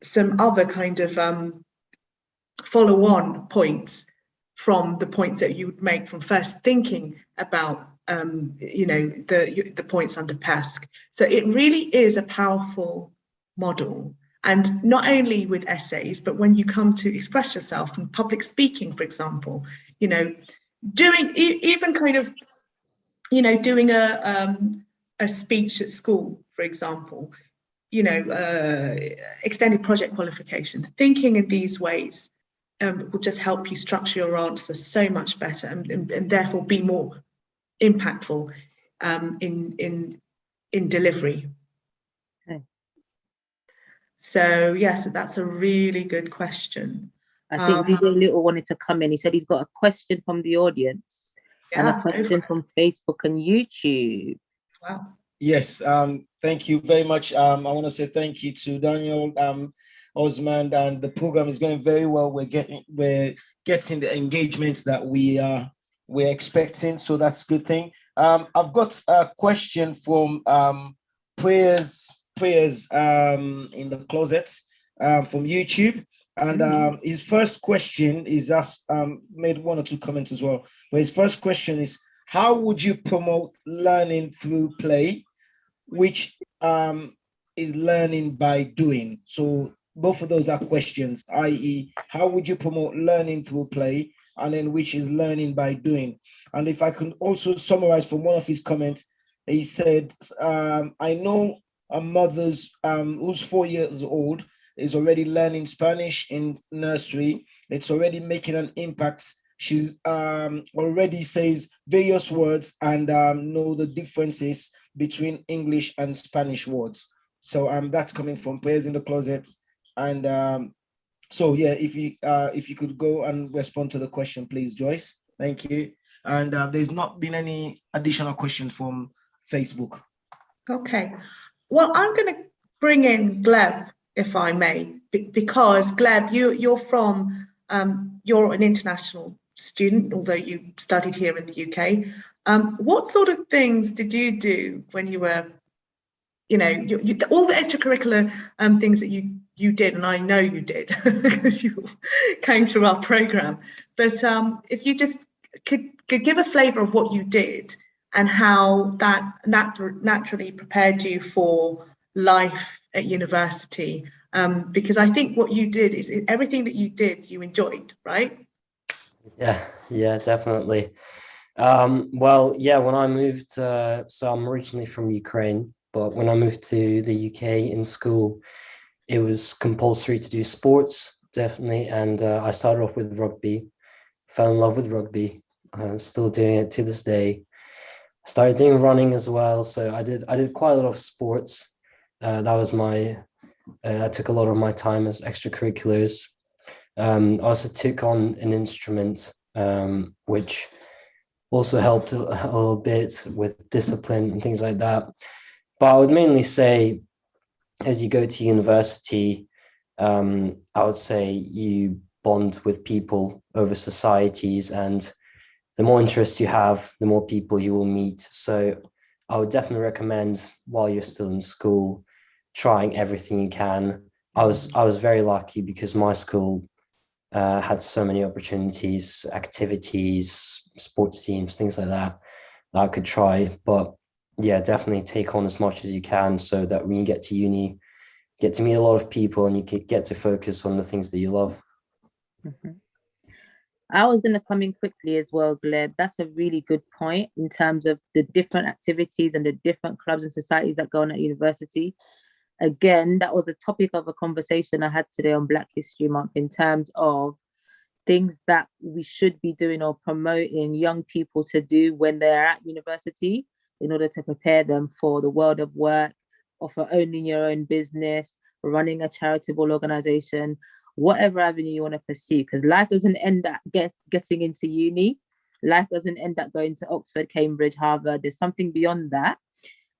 some other kind of follow-on points from the points that you would make from first thinking about you know, the points under PESC. So it really is a powerful model. And not only with essays, but when you come to express yourself in public speaking, for example, you know, doing even kind of, you know, doing a speech at school, for example, you know, extended project qualification, thinking in these ways will just help you structure your answer so much better and therefore be more impactful in delivery. Okay. So yes, that's a really good question. I think DJ Little wanted to come in. He said he's got a question from the audience and a question from Facebook and YouTube. Wow. Yes, thank you very much. I want to say thank you to Daniel, Osman, and the program is going very well. We're getting the engagements that we're expecting, so that's a good thing. I've got a question from prayers in the closet from YouTube, and his first question is just made one or two comments as well. But his first question is, how would you promote learning through play, which is learning by doing? So both of those are questions, i.e., how would you promote learning through play, and then which is learning by doing? And if I can also summarize from one of his comments, he said, I know a mother's who's 4 years old is already learning Spanish in nursery. It's already making an impact. She's already says various words and know the differences between English and Spanish words. So that's coming from Prayers in the Closet. And so yeah, if you could go and respond to the question, please, Joyce. Thank you. And there's not been any additional questions from Facebook. Okay. Well, I'm going to bring in Gleb, if I may, because Gleb, you're from you're an international student, although you studied here in the UK. What sort of things did you do when you were, you know, all the extracurricular things that you did, and I know you did because you came through our program. But if you just could give a flavour of what you did and how that naturally prepared you for life at university, because I think what you did is everything that you did, you enjoyed, right? Yeah, definitely. Well, yeah, when I moved, so I'm originally from Ukraine, but when I moved to the UK in school, it was compulsory to do sports, definitely. And I started off with rugby, fell in love with rugby. I'm still doing it to this day. I started doing running as well. So I did quite a lot of sports. That was that took a lot of my time as extracurriculars. I also took on an instrument, which also helped a little bit with discipline and things like that. But I would mainly say, as you go to university, I would say you bond with people over societies, and the more interests you have, the more people you will meet. So I would definitely recommend, while you're still in school, trying everything you can. I was very lucky because my school had so many opportunities, activities, sports teams, things like that I could try. But yeah, definitely take on as much as you can, so that when you get to uni, get to meet a lot of people and you get to focus on the things that you love. Mm-hmm. I was going to come in quickly as well, Gleb. That's a really good point in terms of the different activities and the different clubs and societies that go on at university. Again, that was a topic of a conversation I had today on Black History Month in terms of things that we should be doing or promoting young people to do when they're at university in order to prepare them for the world of work, or for owning your own business, running a charitable organization, whatever avenue you want to pursue. Because life doesn't end at getting into uni. Life doesn't end at going to Oxford, Cambridge, Harvard. There's something beyond that.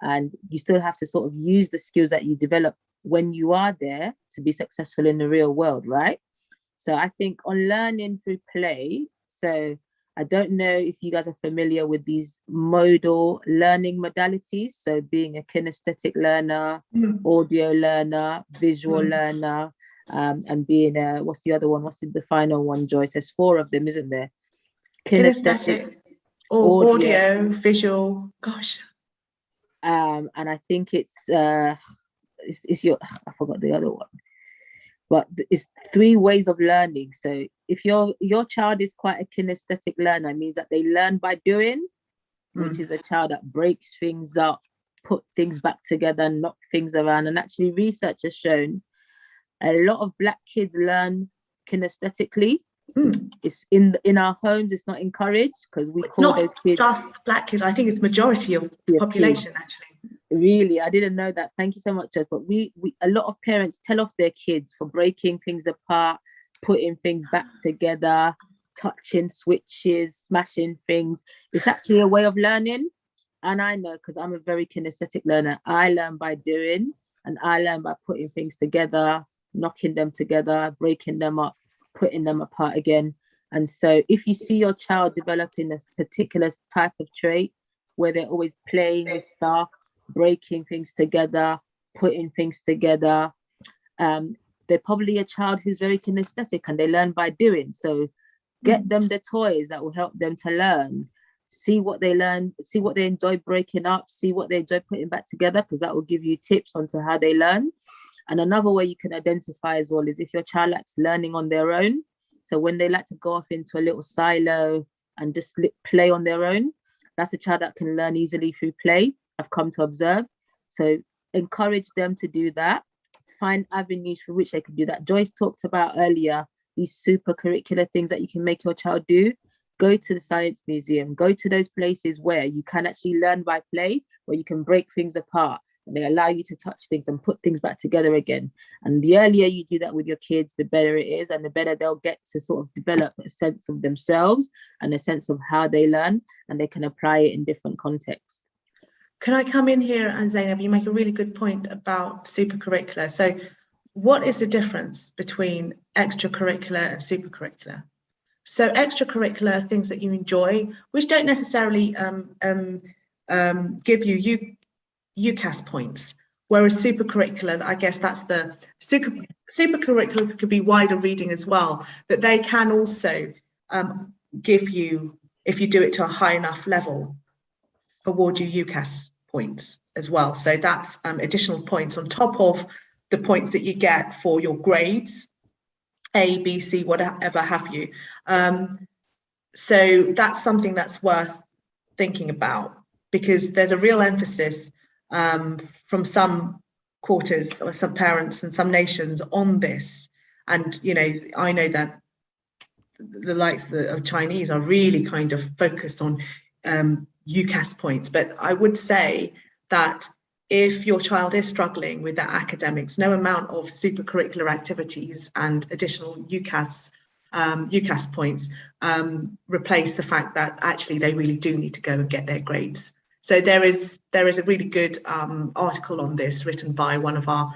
And you still have to sort of use the skills that you develop when you are there to be successful in the real world, right? So I think on learning through play, so I don't know if you guys are familiar with these modal learning modalities. So being a kinesthetic learner, audio learner, visual learner, and being a, what's the other one? What's the final one, Joyce? There's 4 of them, isn't there? Kinesthetic, or audio, visual, gosh. And I think it's your, I forgot the other one. But it's 3 ways of learning. So if your child is quite a kinesthetic learner, it means that they learn by doing, which is a child that breaks things up, put things back together, knock things around. And actually research has shown a lot of Black kids learn kinesthetically. It's in our homes, it's not encouraged, because we call those kids just Black kids. I think it's majority of the population, actually. Really, I didn't know that. Thank you so much, Jess. But we a lot of parents tell off their kids for breaking things apart, putting things back together, touching switches, smashing things. It's actually a way of learning. And I know, because I'm a very kinesthetic learner, I learn by doing, and I learn by putting things together, knocking them together, breaking them up, putting them apart again. And so if you see your child developing a particular type of trait where they're always playing with stuff, breaking things together, putting things together, they're probably a child who's very kinesthetic and they learn by doing. So get them the toys that will help them to learn. See what they learn, see what they enjoy breaking up, see what they enjoy putting back together, because that will give you tips onto how they learn. And another way you can identify as well is if your child likes learning on their own. So when they like to go off into a little silo and just play on their own, that's a child that can learn easily through play, I've come to observe. So encourage them to do that. Find avenues for which they can do that. Joyce talked about earlier, these super curricular things that you can make your child do. Go to the science museum, go to those places where you can actually learn by play, where you can break things apart and they allow you to touch things and put things back together again. And the earlier you do that with your kids, the better it is, and the better they'll get to sort of develop a sense of themselves and a sense of how they learn, and they can apply it in different contexts. Can I come in here, and Zainab, you make a really good point about supercurricular. So what is the difference between extracurricular and supercurricular? So extracurricular are things that you enjoy, which don't necessarily give you UCAS points, whereas supercurricular, I guess that's the supercurricular could be wider reading as well, but they can also give you, if you do it to a high enough level, award you UCAS points as well. So that's additional points on top of the points that you get for your grades, A, B, C, whatever have you. So that's something that's worth thinking about, because there's a real emphasis from some quarters or some parents and some nations on this. And, you know, I know that the likes of Chinese are really kind of focused on UCAS points. But I would say that if your child is struggling with their academics, no amount of supercurricular activities and additional UCAS points replace the fact that actually they really do need to go and get their grades. So there is a really good article on this written by one of our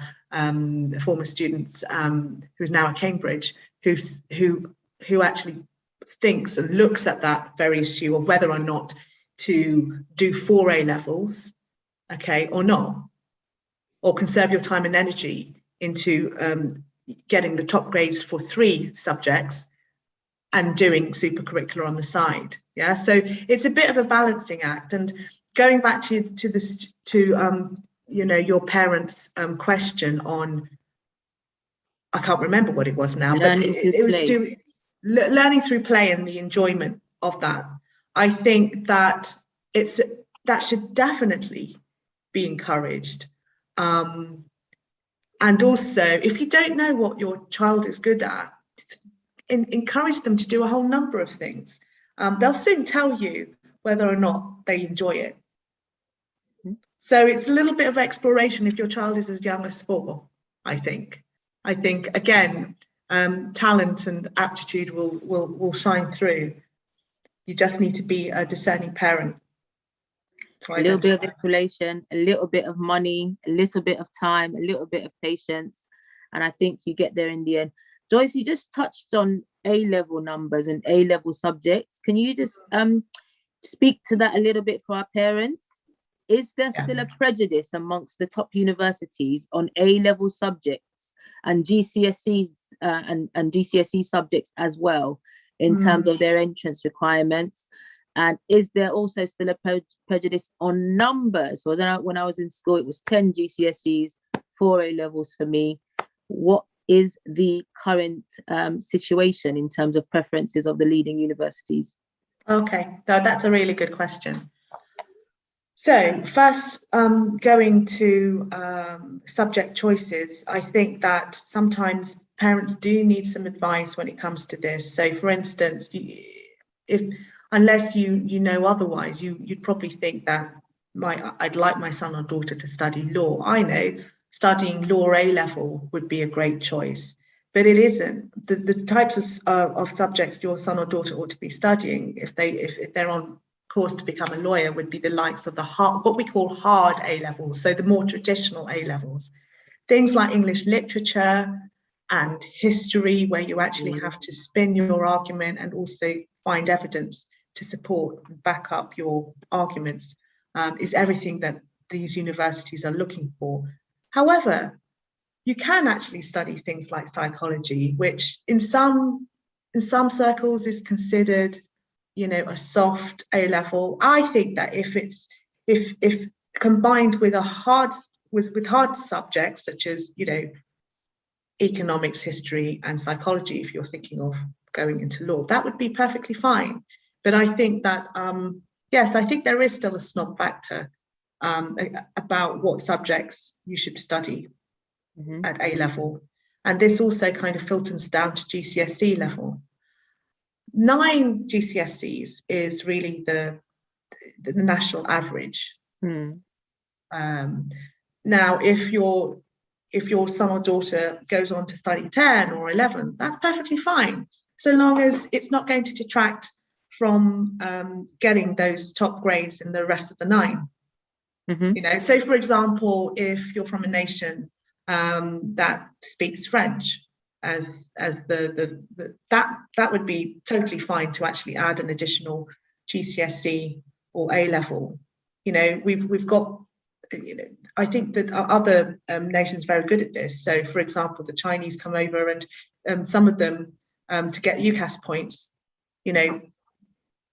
former students who's now at Cambridge, who actually thinks and looks at that very issue of whether or not to do 4 A levels, okay, or not, or conserve your time and energy into getting the top grades for 3 subjects and doing supercurricular on the side. Yeah, so it's a bit of a balancing act. And going back to you know, your parents' question on, I can't remember what it was now, but it was learning through play and the enjoyment of that. I think that that should definitely be encouraged. And also, if you don't know what your child is good at, encourage them to do a whole number of things. They'll soon tell you whether or not they enjoy it. So it's a little bit of exploration if your child is as young as 4, I think. I think, again, talent and aptitude will shine through. You just need to be a discerning parent. A little bit of exploration, a little bit of money, a little bit of time, a little bit of patience, and I think you get there in the end. Joyce, you just touched on A-level numbers and A-level subjects. Can you just speak to that a little bit for our parents? Is there still a prejudice amongst the top universities on A-level subjects and GCSEs and GCSE subjects as well in terms of their entrance requirements? And is there also still a prejudice on numbers? So when I was in school, it was 10 GCSEs, 4 A-levels for me. What is the current situation in terms of preferences of the leading universities? Okay, that's a really good question. So first, going to subject choices, I think that sometimes parents do need some advice when it comes to this. So for instance, unless you know otherwise, you'd probably think that I'd like my son or daughter to study law. I know studying law A-level would be a great choice, but it isn't. The types of subjects your son or daughter ought to be studying if they're on course to become a lawyer would be the likes of what we call hard A-levels, so the more traditional A-levels. Things like English literature and history, where you actually have to spin your argument and also find evidence to support and back up your arguments, is everything that these universities are looking for. However, you can actually study things like psychology, which in some circles is considered, a soft A-level. I think that if combined with hard subjects such as economics, history, and psychology, if you're thinking of going into law, that would be perfectly fine. But I think that yes, I think there is still a snob factor about what subjects you should study at A-level, and this also kind of filters down to GCSE level. 9 GCSEs is really the national average. Now, if your son or daughter goes on to study 10 or 11, that's perfectly fine, so long as it's not going to detract from getting those top grades in the rest of the 9. So for example, if you're from a nation that speaks French as that would be totally fine to actually add an additional GCSE or A-level. We've got, I think that other nations are very good at this. So for example, the Chinese come over and some of them to get UCAS points,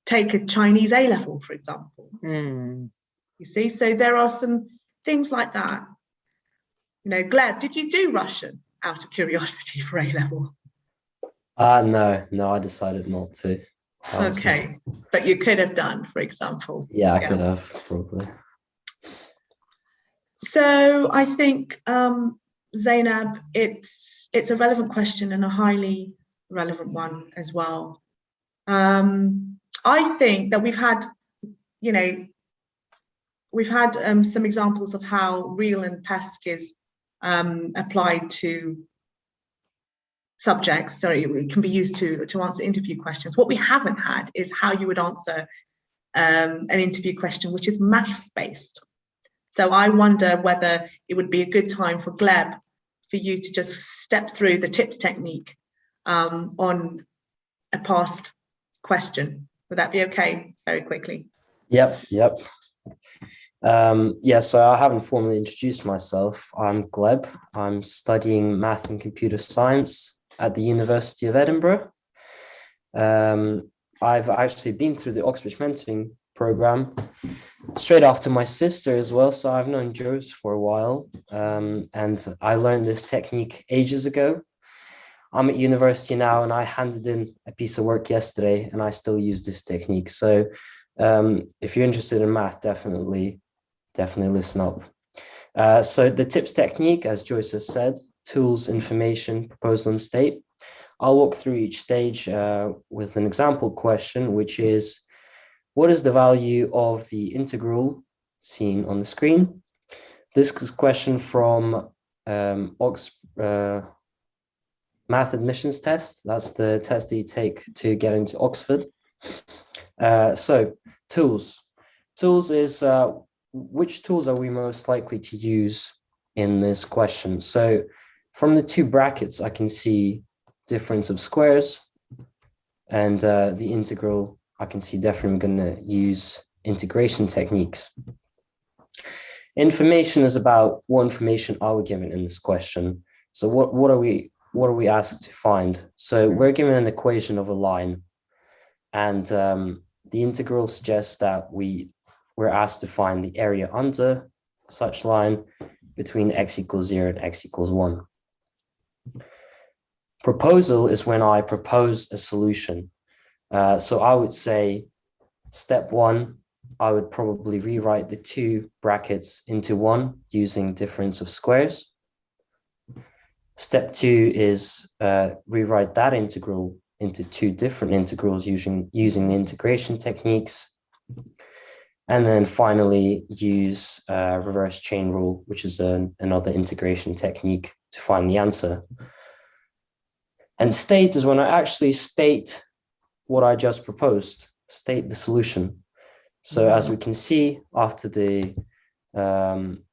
take a Chinese A-level, for example. You see, so there are some things like that. Gleb, did you do Russian out of curiosity for A-level? No, I decided not to. Okay, but you could have done, for example. Yeah, I could have, probably. So I think, Zainab, it's a relevant question and a highly relevant one as well. I think that we've had some examples of how real and past is applied to subjects, so it can be used to answer interview questions. What we haven't had is how you would answer an interview question which is maths based. So I wonder whether it would be a good time for Gleb for you to just step through the tips technique on a past question. Would that be okay? Very quickly. Yep. So I haven't formally introduced myself. I'm Gleb. I'm studying math and computer science at the University of Edinburgh. I've actually been through the Oxbridge mentoring program straight after my sister as well, so I've known Joyce for a while, and I learned this technique ages ago. I'm at university now, and I handed in a piece of work yesterday, and I still use this technique. So if you're interested in math, definitely listen up. So the tips technique, as Joyce has said, tools, information, proposal, and state. I'll walk through each stage with an example question, which is, what is the value of the integral seen on the screen? This is a question from math admissions test. That's the test that you take to get into Oxford. So tools. Tools is, which tools are we most likely to use in this question? So from the two brackets, I can see difference of squares, and the integral, I can see definitely going to use integration techniques. Information is about what information are we given in this question. So what are we asked to find? So we're given an equation of a line, and the integral suggests that we're asked to find the area under such line between x equals 0 and x equals 1. Proposal is when I propose a solution. So I would say step 1, I would probably rewrite the two brackets into one using difference of squares. Step 2 is rewrite that integral into two different integrals using the integration techniques. And then finally use reverse chain rule, which is another integration technique to find the answer. And state is when I actually state what I just proposed, state the solution. So as we can see, after the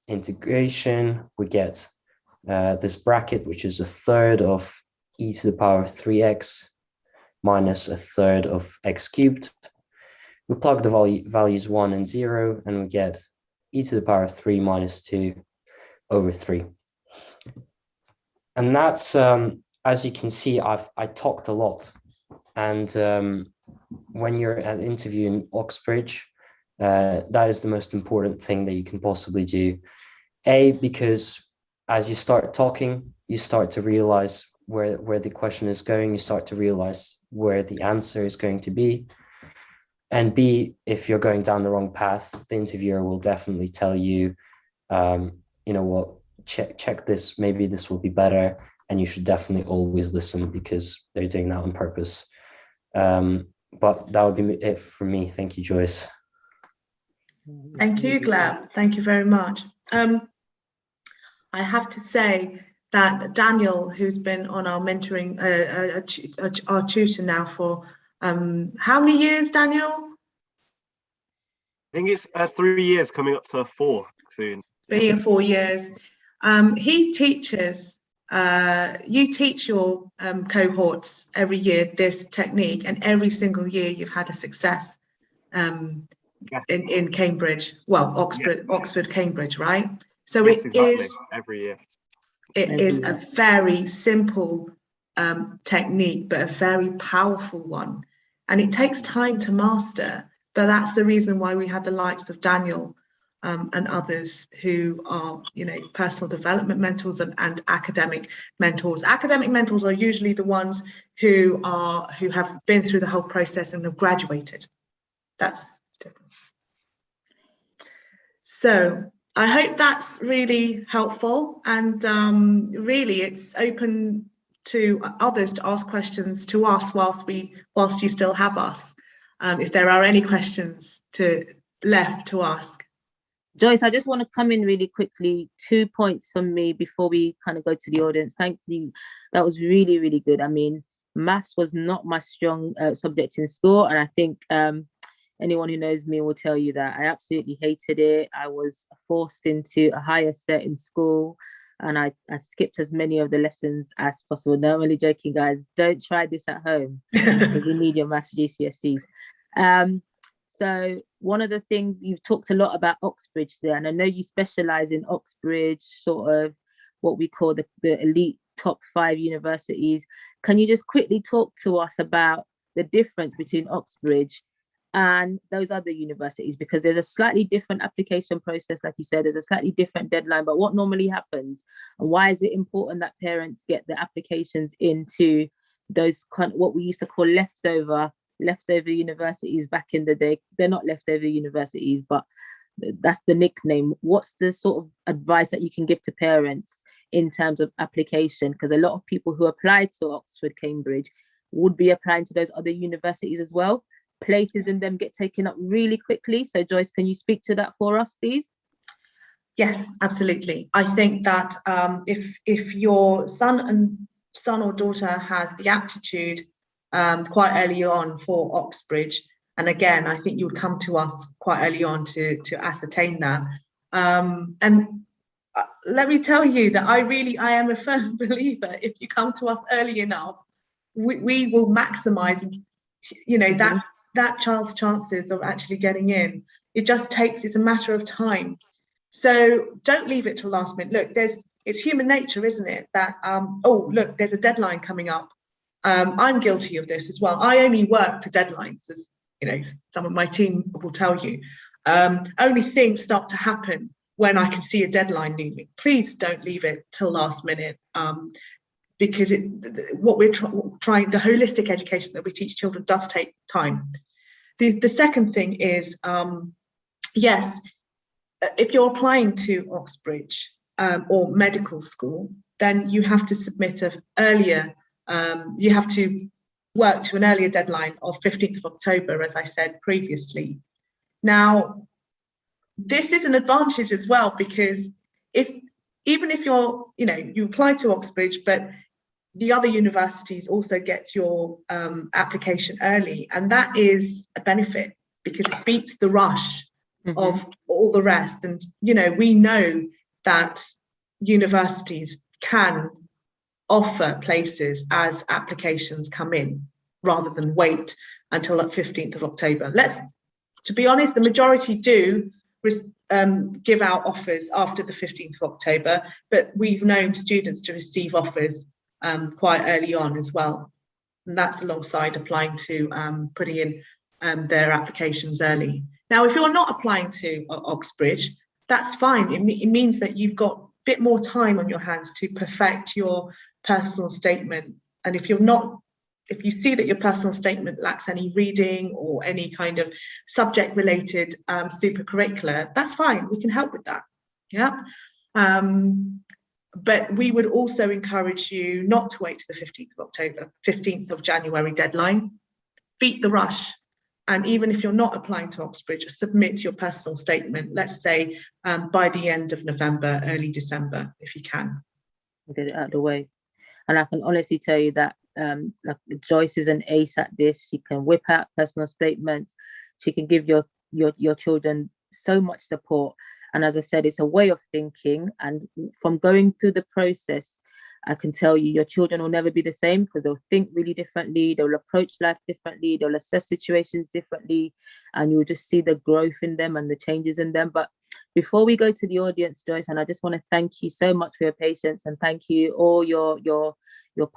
integration, we get this bracket, which is a third of e to the power 3x minus a third of x cubed. We plug the values 1 and 0, and we get e to the power 3 minus 2 over 3. And that's, as you can see, I talked a lot. And when you're at an interview in Oxbridge, that is the most important thing that you can possibly do. Because as you start talking, you start to realize where the question is going, you start to realize where the answer is going to be. And B, if you're going down the wrong path, the interviewer will definitely tell you, you know what, check this, maybe this will be better. And you should definitely always listen because they're doing that on purpose. But that would be it for me. Thank you, Joyce. Thank you, Gleb. Thank you very much. I have to say that Daniel, who's been on our mentoring, our tutor now for how many years, Daniel? I think it's 3 years, coming up to 4 soon. 3 or 4 years. He teaches, you teach your cohorts every year this technique, and every single year you've had a success in Cambridge, well, Oxford, Cambridge, right? So yes, exactly. Is every year. It is a very simple technique, but a very powerful one. And it takes time to master, but that's the reason why we have the likes of Daniel and others who are, you know, personal development mentors and academic mentors. Academic mentors are usually the ones who have been through the whole process and have graduated. That's the difference. So I hope that's really helpful, and really it's open to others to ask questions to us whilst you still have us. If there are any questions left to ask. Joyce, I just want to come in really quickly. 2 points from me before we kind of go to the audience. Thank you. That was really, really good. I mean, maths was not my strong subject in school, and I think anyone who knows me will tell you that I absolutely hated it. I was forced into a higher set in school, and I skipped as many of the lessons as possible. No, I'm only joking, guys. Don't try this at home because you need your maths GCSEs. So one of the things, you've talked a lot about Oxbridge there, and I know you specialize in Oxbridge, sort of what we call the elite top 5 universities. Can you just quickly talk to us about the difference between Oxbridge and those other universities? Because there's a slightly different application process, like you said, there's a slightly different deadline, but what normally happens, and why is it important that parents get the applications into those kind of what we used to call leftover universities back in the day? They're not leftover universities, but that's the nickname. What's the sort of advice that you can give to parents in terms of application, because a lot of people who applied to Oxford, Cambridge would be applying to those other universities as well. Places in them get taken up really quickly. So Joyce, can you speak to that for us, please? Yes, absolutely. I think that if your son or daughter has the aptitude quite early on for Oxbridge, and again, I think you would come to us quite early on to ascertain that. And let me tell you that I am a firm believer. If you come to us early enough, we will maximize, you know, that child's chances of actually getting in. It's a matter of time. So don't leave it till last minute. Look, it's human nature, isn't it? That oh, look, there's a deadline coming up. I'm guilty of this as well. I only work to deadlines, as you know, some of my team will tell you. Only things start to happen when I can see a deadline looming. Please don't leave it till last minute, because what we're trying, the holistic education that we teach children does take time. The second thing is, yes, if you're applying to Oxbridge or medical school, then you have to submit you have to work to an earlier deadline of 15th of October, as I said previously. Now, this is an advantage as well, because even if you apply to Oxbridge, but the other universities also get your application early, and that is a benefit because it beats the rush of all the rest. And we know that universities can offer places as applications come in rather than wait until 15th of October. To be honest, the majority do give out offers after the 15th of October, but we've known students to receive offers quite early on as well. And that's alongside applying to putting in their applications early. Now, if you're not applying to Oxbridge, that's fine. It means that you've got a bit more time on your hands to perfect your personal statement. And if you see that your personal statement lacks any reading or any kind of subject-related supercurricular, that's fine. We can help with that. Yeah. But we would also encourage you not to wait to the 15th of October, 15th of January deadline. Beat the rush. And even if you're not applying to Oxbridge, submit your personal statement, let's say by the end of November, early December, if you can. Get it out of the way. And I can honestly tell you that like Joyce is an ace at this. She can whip out personal statements. She can give your children so much support. And as I said, it's a way of thinking. And from going through the process, I can tell you your children will never be the same, because they'll think really differently. They'll approach life differently. They'll assess situations differently. And you'll just see the growth in them and the changes in them. But before we go to the audience, Joyce, and I just want to thank you so much for your patience, and thank you all your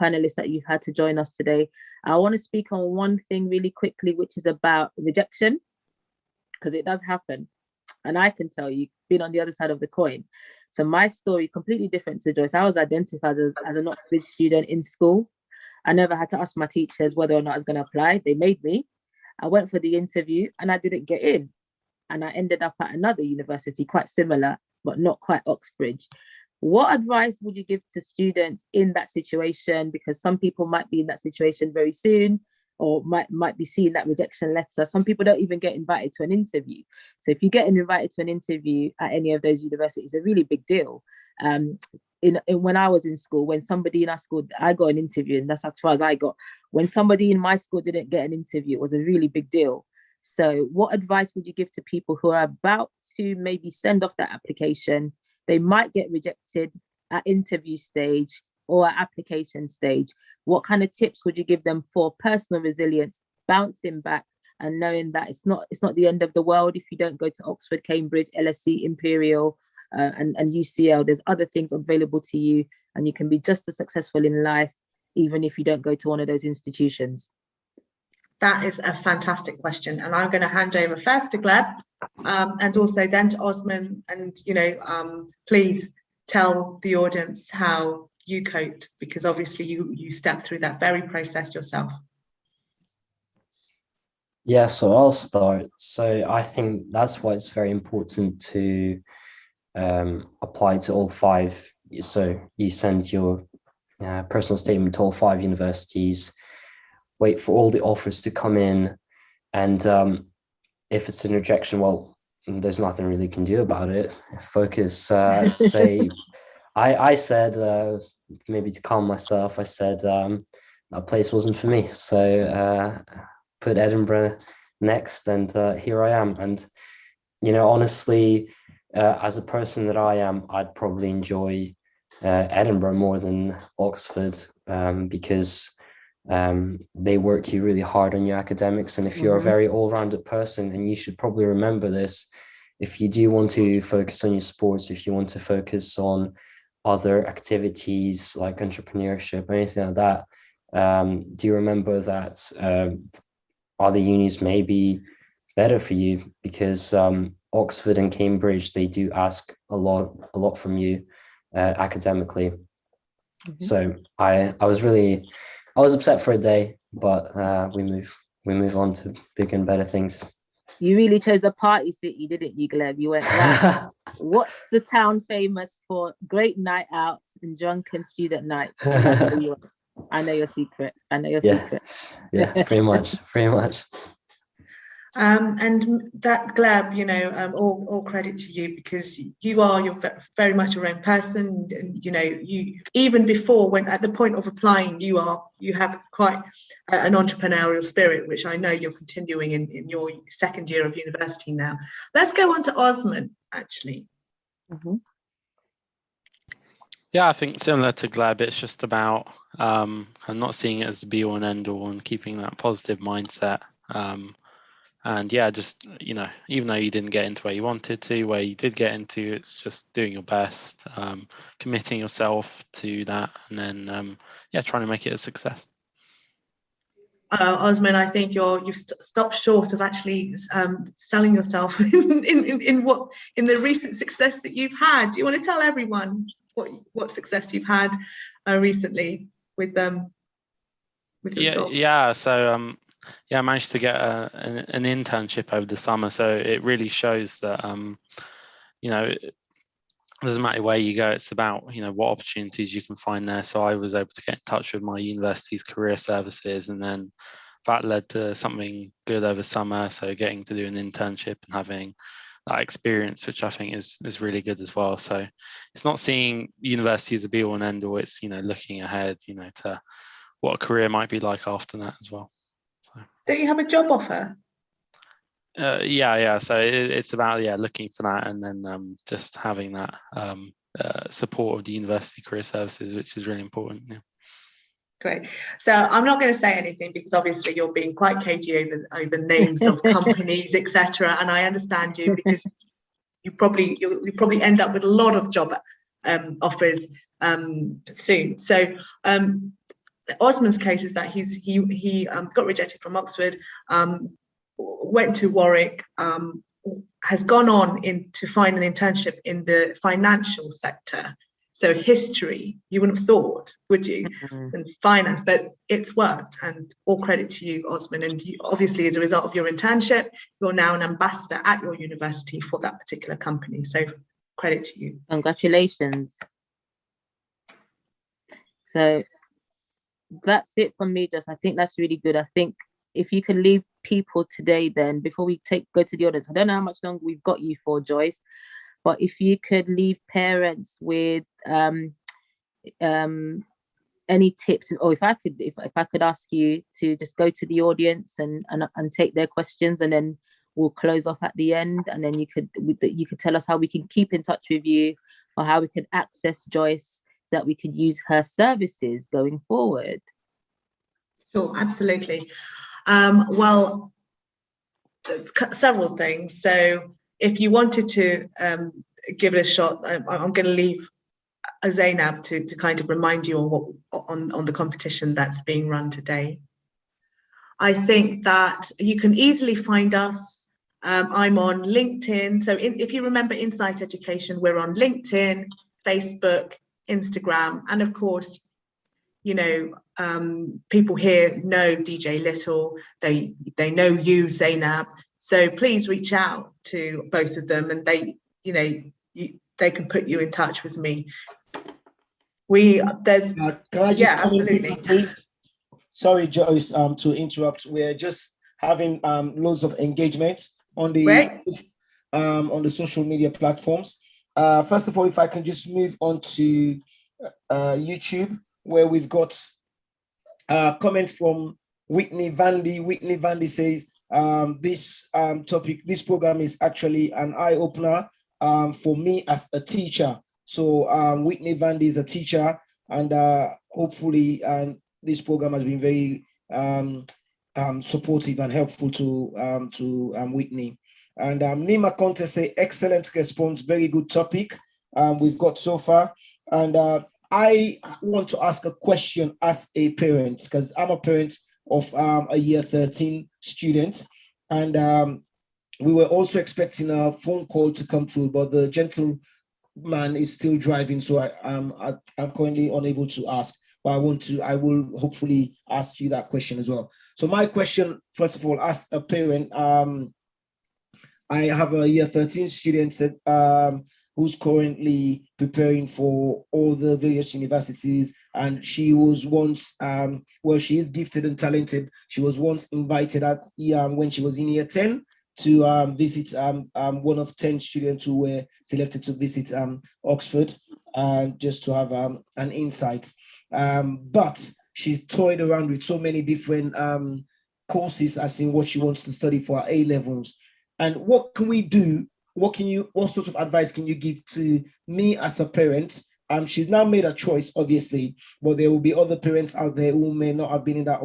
panelists that you've had to join us today. I want to speak on one thing really quickly, which is about rejection, because it does happen. And I can tell you, been on the other side of the coin. So my story completely different to Joyce. I was identified as an Oxbridge student in school. I never had to ask my teachers whether or not I was going to apply. They made me. I went for the interview and I didn't get in. And I ended up at another university, quite similar, but not quite Oxbridge. What advice would you give to students in that situation? Because some people might be in that situation very soon, or might be seeing that rejection letter. Some people don't even get invited to an interview. So if you get invited to an interview at any of those universities, it's a really big deal. When I was in school, when somebody in our school, I got an interview, and that's as far as I got. When somebody in my school didn't get an interview, it was a really big deal. So what advice would you give to people who are about to maybe send off that application? They might get rejected at interview stage or at application stage. What kind of tips would you give them for personal resilience, bouncing back, and knowing that it's not the end of the world if you don't go to Oxford, Cambridge, LSE, Imperial, and UCL? There's other things available to you, and you can be just as successful in life, even if you don't go to one of those institutions. That is a fantastic question, and I'm going to hand over first to Gleb, and also then to Osman. And please tell the audience how you coped, because obviously you stepped through that very process yourself. Yeah, so I'll start. So I think that's why it's very important to apply to all 5 So you send your personal statement to all 5 universities, wait for all the offers to come in, and if it's an rejection, well, there's nothing really you can do about it. Focus, say, I said, maybe to calm myself, I said that place wasn't for me. So put Edinburgh next, and here I am. And, honestly, as a person that I am, I'd probably enjoy Edinburgh more than Oxford, because they work you really hard on your academics. And if you're a very all-rounded person, and you should probably remember this, if you do want to focus on your sports, if you want to focus on other activities like entrepreneurship or anything like that, do you remember that other unis may be better for you, because Oxford and Cambridge, they do ask a lot from you academically. So I was upset for a day, but we move on to bigger and better things. You really chose the party city, didn't you, Gleb? You went, right, what's the town famous for? Great night out and drunken student nights. I know your secret. Secret. Yeah, pretty much. And that, Gleb, all credit to you, because you're very much your own person, and you, even before, when at the point of applying, you have quite an entrepreneurial spirit, which I know you're continuing in your second year of university now. Let's go on to Osman, actually. Yeah, I think similar to Gleb, it's just about I'm not seeing it as the be all and end all, and keeping that positive mindset. And yeah, just, even though you didn't get into where you wanted to, where you did get into, it's just doing your best, committing yourself to that, and then, trying to make it a success. Osman, I think you've stopped short of actually selling yourself in the recent success that you've had. Do you want to tell everyone what success you've had recently with your job? Yeah. So I managed to get an internship over the summer. So it really shows that it doesn't matter where you go. It's about what opportunities you can find there. So I was able to get in touch with my university's career services, and then that led to something good over summer. So getting to do an internship and having that experience, which I think is really good as well. So it's not seeing university as a be all and end all. It's looking ahead, to what a career might be like after that as well. So. Don't you have a job offer? Yeah. So it's about looking for that, and then just having that support of the university career services, which is really important. Yeah. Great. So I'm not going to say anything, because obviously you're being quite cagey over names of companies, etc. And I understand you, because you'll probably end up with a lot of job offers soon. So Osman's case is that he got rejected from Oxford, went to Warwick, has gone on to find an internship in the financial sector. So history, you wouldn't have thought, would you? And finance, but it's worked, and all credit to you, Osman. And you, obviously, as a result of your internship, you're now an ambassador at your university for that particular company. So credit to you. Congratulations. So that's it from me. I think that's really good. I think if you can leave people today, then before we go to the audience, I don't know how much longer we've got you for, Joyce, but if you could leave parents with any tips, or if I could ask you to just go to the audience and take their questions, and then we'll close off at the end, and then you could tell us how we can keep in touch with you, or how we can access Joyce so that we could use her services going forward. Sure, absolutely. Well, several things. So if you wanted to give it a shot, I'm going to leave Zainab to kind of remind you on the competition that's being run today. I think that you can easily find us. I'm on LinkedIn. So if you remember Insight Education, we're on LinkedIn, Facebook, Instagram, and of course, people here know DJ Little. They know you, Zainab. So please reach out to both of them, and they can put you in touch with me. there's Can I just yeah, come in absolutely. quickly, please? Sorry, Joyce, to interrupt. We're just having loads of engagement on the social media platforms. First of all, if I can just move on to YouTube, where we've got comments from Whitney Vandy. Whitney Vandy says, this program is actually an eye-opener for me as a teacher. So Whitney Vandy is a teacher, and hopefully this program has been very supportive and helpful to Whitney. And Nima Conte say, excellent response, very good topic we've got so far. And I want to ask a question as a parent, because I'm a parent of a year 13 student. And we were also expecting a phone call to come through, but the gentleman is still driving, so I'm currently unable to ask. But I will hopefully ask you that question as well. So my question, first of all, as a parent, I have a year 13 student who's currently preparing for all the various universities. And she was once, she is gifted and talented. She was once invited when she was in year 10 to visit one of 10 students who were selected to visit Oxford, just to have an insight. But she's toyed around with so many different courses as in what she wants to study for her A-levels. And what can we do? What sort of advice can you give to me as a parent? She's now made a choice, obviously, but there will be other parents out there who may not have been in that,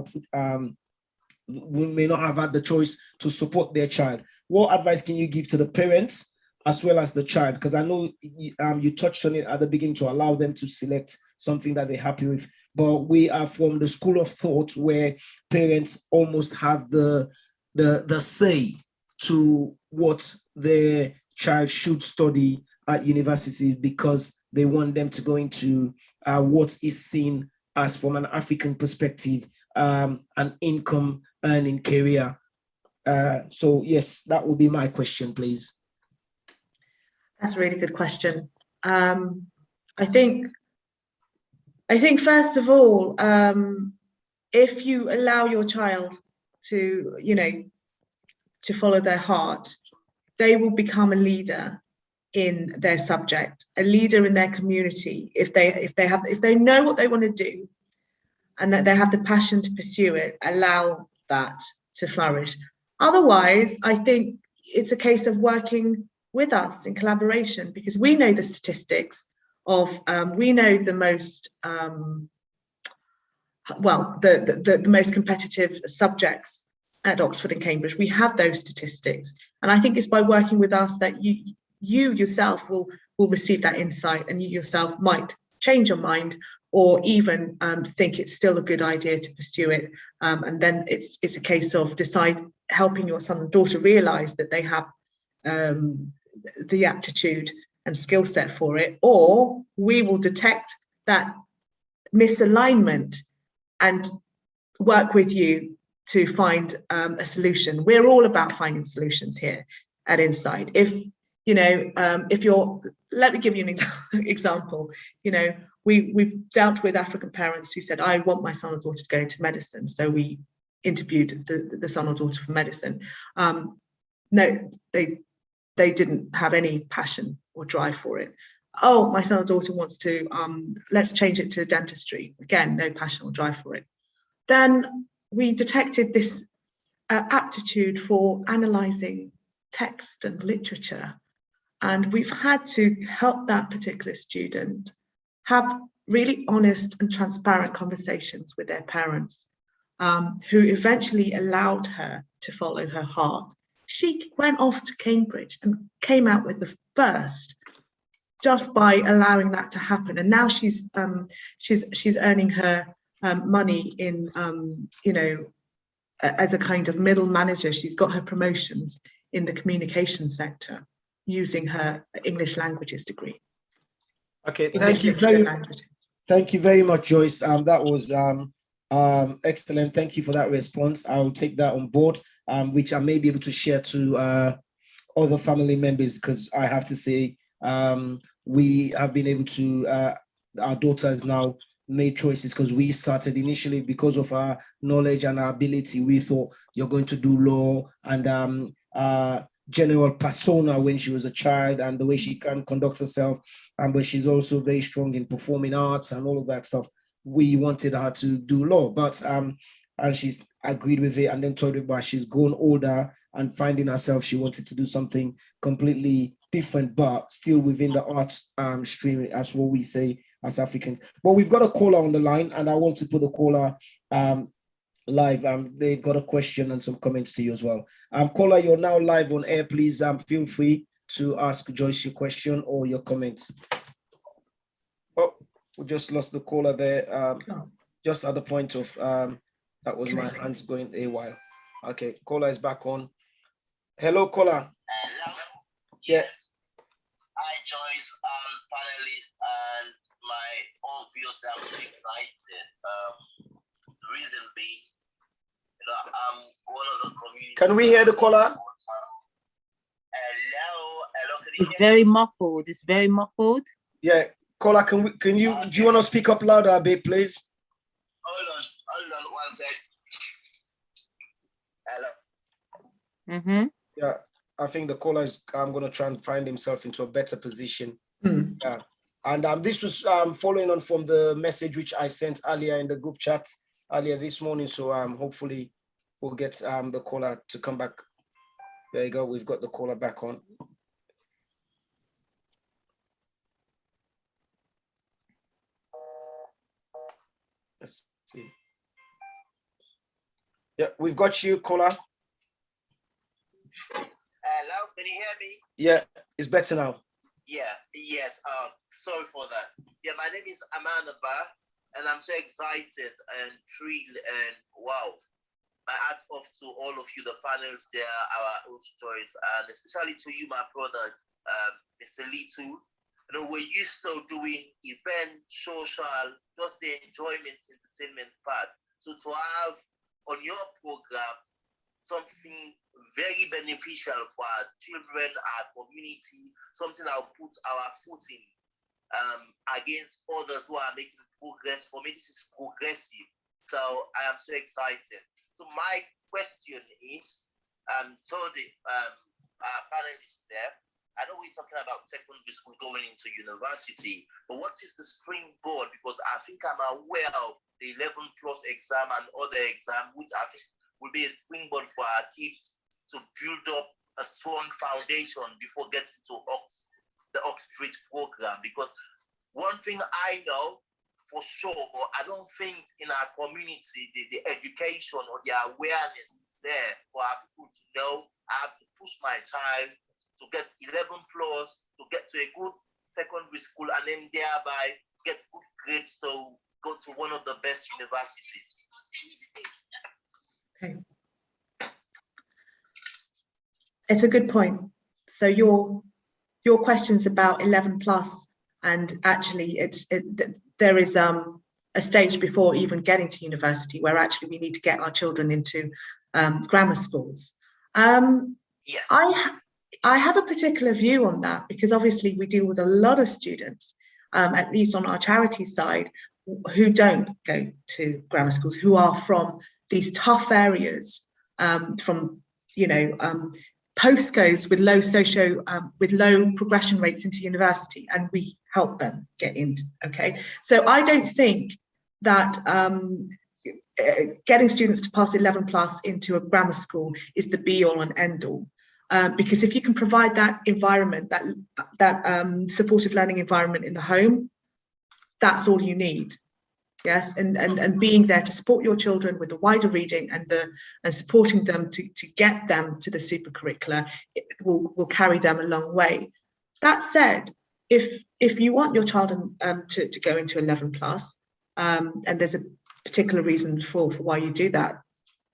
who may not have had the choice to support their child. What advice can you give to the parents as well as the child? Because I know you touched on it at the beginning, to allow them to select something that they're happy with. But we are from the school of thought where parents almost have the say to what their child should study at university, because they want them to go into what is seen as, from an African perspective, an income earning career. So yes, that would be my question, please. That's a really good question. I think first of all, if you allow your child to, to follow their heart, they will become a leader in their subject, a leader in their community. If they know what they want to do, and that they have the passion to pursue it, allow that to flourish. Otherwise, I think it's a case of working with us in collaboration, because we know the statistics of, we know the most, the most competitive subjects at Oxford and Cambridge. We have those statistics. And I think it's by working with us that you yourself will receive that insight, and you yourself might change your mind, or even think it's still a good idea to pursue it. And then it's a case of helping your son and daughter realize that they have the aptitude and skill set for it, or we will detect that misalignment and work with you to find a solution. We're all about finding solutions here at Insight. If let me give you an example. We've dealt with African parents who said, I want my son or daughter to go into medicine. So we interviewed the son or daughter for medicine. No, they didn't have any passion or drive for it. Oh, my son or daughter wants to, let's change it to dentistry. Again, no passion or drive for it. Then we detected this aptitude for analysing text and literature. And we've had to help that particular student have really honest and transparent conversations with their parents, who eventually allowed her to follow her heart. She went off to Cambridge and came out with the first, just by allowing that to happen. And now she's earning her money in, as a kind of middle manager. She's got her promotions in the communication sector using her English languages degree. Okay, thank you very much, Joyce. That was excellent. Thank you for that response. I will take that on board, which I may be able to share to other family members, because I have to say we have been able to our daughter has now made choices, because we started initially because of our knowledge and our ability. We thought you're going to do law and general persona when she was a child and the way she can conduct herself, but she's also very strong in performing arts and all of that stuff. We wanted her to do law, but and she's agreed with it, and then told her, but she's grown older and finding herself, she wanted to do something completely different, but still within the arts stream, as what we say as Africans. But we've got a caller on the line, and I want to put the caller live. They've got a question and some comments to you as well. Caller, you're now live on air. Please feel free to ask Joyce your question or your comments. Oh, we just lost the caller there. Just at the point of that was my hands going a while. Okay, caller is back on. Hello, caller. Hello. Yeah. Hi, Joyce, panelists, and my obvious I'm excited. The reason being, I'm one of the community. Can we hear the caller? Hello, can you It's very muffled. It's very muffled. Yeah, caller, do you want to speak up louder a bit, please? Hold on 1 sec. Hello. Mm-hmm. Yeah, I think the caller is going to try and find himself into a better position. Yeah. And this was following on from the message which I sent earlier in the group chat earlier this morning. So hopefully we'll get the caller to come back. There you go. We've got the caller back on. Let's see. Yeah, we've got you, caller. Hello, can you hear me? Yeah, it's better now. Yeah, yes. Sorry for that. Yeah, my name is Amanda Bar, and I'm so excited and thrilled and wow. My hat off to all of you, the panels there, our host choice, and especially to you, my brother, Mr. Lee too. You know, we're used to doing event, social, just the enjoyment, entertainment part. So to have on your program something very beneficial for our children, our community, something that will put our foot in against others who are making progress. For me, this is progressive. So I am so excited. So my question is, to the panelists there, I know we're talking about secondary school going into university, but what is the springboard? Because I think I'm aware of the 11+ exam and other exam, which I think will be a springboard for our kids to build up a strong foundation before getting to the Oxbridge program. Because one thing I know for sure, I don't think in our community the education or the awareness is there for our people to know I have to push my child to get 11+, to get to a good secondary school, and then thereby get good grades to go to one of the best universities. Okay. It's a good point. So your question's about 11+, and actually there is a stage before even getting to university where actually we need to get our children into grammar schools. Yes. I have a particular view on that, because obviously we deal with a lot of students, at least on our charity side, who don't go to grammar schools, who are from these tough areas, from postcodes with low progression rates into university, and we help them get into. Okay, so I don't think that getting students to pass 11+ into a grammar school is the be all and end all. Because if you can provide that environment, that supportive learning environment in the home, that's all you need. Yes, and being there to support your children with the wider reading and supporting them to get them to the super curricula will carry them a long way. That said, if you want your child to go into 11+, and there's a particular reason for why you do that,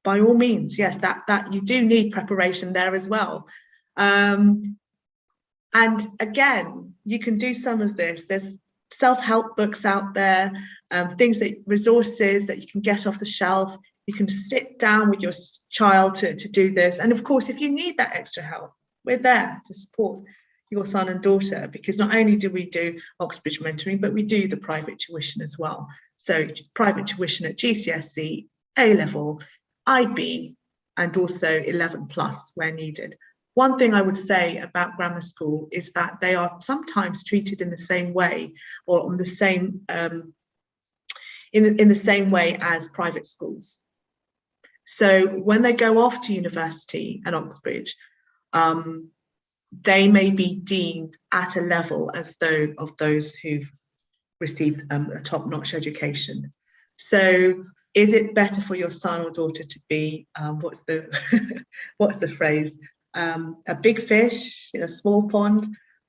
by all means, yes, that you do need preparation there as well. And again, you can do some of this. There's self-help books out there, resources that you can get off the shelf. You can sit down with your child to do this. And of course, if you need that extra help, we're there to support your son and daughter, because not only do we do Oxbridge mentoring, but we do the private tuition as well. So private tuition at GCSE, A-level, IB, and also 11 plus where needed. One thing I would say about grammar school is that they are sometimes treated in the same way, or on the same in the same way as private schools. So when they go off to university at Oxbridge, they may be deemed at a level as though of those who've received a top-notch education. So is it better for your son or daughter to be, what's the what's the phrase, a big fish in a small pond,